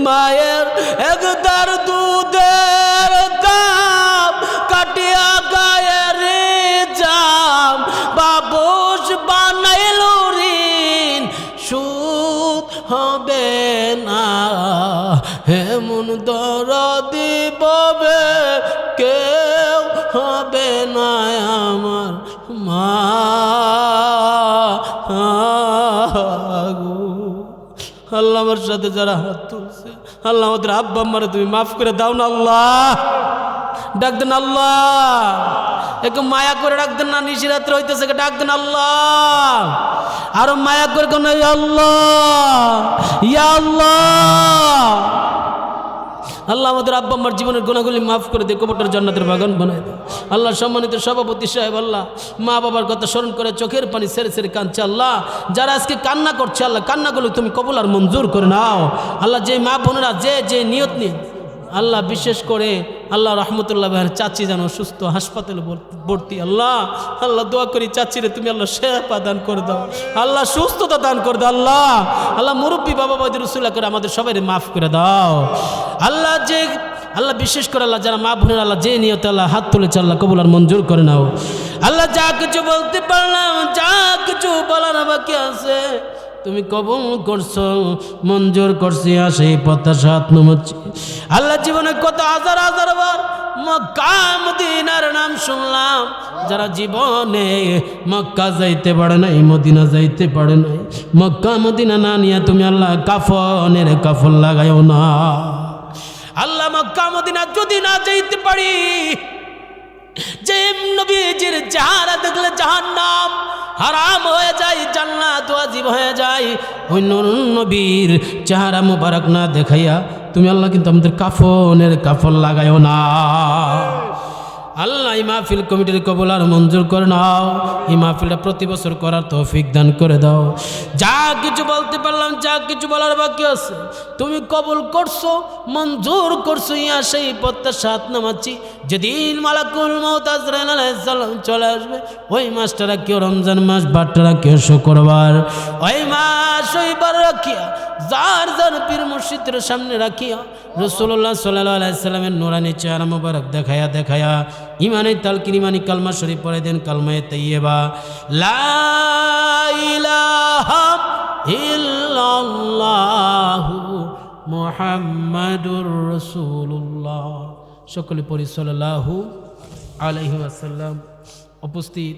[SPEAKER 1] মায়ের একদার দুধের দাম কাটিয়া গায়ের জাম বাবুস বানাইল ঋণ সুদ হবে না এমন দরদি পাবে কেউ হবে না আমার মা গো আল্লাহ আমার সাথে যারা হাত তুলছে আল্লাহ আমাদের আব্বা আম্মারে তুমি মাফ করে দাও না আল্লাহ ডাক দেন আল্লাহ একটু মায়া করে ডাক দেন না নিশিরাত্রে হইতেছে ডাক দেন আল্লাহ আরো মায়া করে কোন আল্লাহ ইয়া আল্লাহ আল্লাহ আমাদের আব্বা আম্মার জীবনের গুনাহগুলি মাফ করে দিয়ে কবরটার জান্নাতের বাগান বানায় দেয় আল্লাহ সম্মানিত সভাপতি সাহেব আল্লাহ মা বাবার কথা স্মরণ করে চোখের পানি সেরে সেরে কাঁদছে আল্লাহ যারা আজকে কান্না করছে আল্লাহ কান্নাগুলো তুমি কবুল আর মঞ্জুর করে নাও আল্লাহ যে মা বোনেরা যে নিয়ত নিয়ে আল্লাহ বিশেষ করে আল্লাহ রহমতুল্লাহ ভাইয়ের চাচি যেন সুস্থ হাসপাতালে ভর্তি আল্লাহ আল্লাহ দোয়া করি চাচিরে তুমি আল্লাহ শেফা দান করে দাও আল্লাহ সুস্থতা দান করে দাও আল্লাহ আল্লাহ মুরব্বী বাবা বাদি রসুল্লাহ করে আমাদের সবাই মাফ করে দাও আল্লাহ যে আল্লাহ বিশেষ করে আল্লাহ যারা মা বোনের আল্লাহ যে নিয়তে আল্লাহ হাত তুলেছে আল্লাহ কবুল আর মঞ্জুর করে নাও আল্লাহ যা কিছু বলতে পারলাম যা কিছু বলার বাকি আছে তুমি কবুল করছো মঞ্জুর করছি সেই প্রত্যাশা নমচ্ছি আল্লাহ জীবনে কত হাজার হাজার বার মক্কা মদিনার নাম শুনলাম যারা জীবনে মক্কা যাইতে পারে নাই মদিনা যাইতে পারে নাই মক্কা মদিনা না নিয়ে তুমি আল্লাহ কাফনের কাফন লাগাইও না আল্লাহ মক্কা মদিনা যদি না যাইতে পারি, যে নবীজির চেহারা দেখলে জাহান্নাম হারাম হয়ে যায়, জান্নাত ওয়াজিব হয়ে যায়, ওই নবীর চেহারা মুবারক না দেখাইয়া তুমি আল্লাহ কিন্তু আমাদের কাফনের কাফন লাগাইও না। আল্লাহ এই মাহফিল কমিটির কবুল আর মঞ্জুর করে নাও, এই মাহফিলটা প্রতি বছর করার তৌফিক দান করে দাও। যা কিছু বলতে পারলাম, যা কিছু বলার বাকি আছে তুমি কবুল করছো, মঞ্জুর করছো, ইয়া সেই প্রত্যাশাত নামাচ্ছি যেদিন মালাকুল মউত আজরাইল আলাইহিস সালাম চলে আসবে, ওই মাসটা কেউ রমজান মাস, বারটা কেউ শুক্রবার, ওই মাস ওই বার রাখিয়া যার যার পীর মুর্শিদের সামনে রাখিয়া রাসূলুল্লাহ সাল্লাল্লাহু আলাইহি সাল্লামের নূরানি চেহারা মুবারক দেখায়া দেখায়া ইমানের তালকিন, ইমানি কালমা শরীফ পড়ে দেন, কালমায়ে তাইয়্যিবা লা ইলাহা ইল্লাল্লাহু মুহাম্মাদুর রাসূলুল্লাহ। সকলে পড়ি সাল্লাল্লাহু আলাইহি ওয়াসাল্লাম। উপস্থিত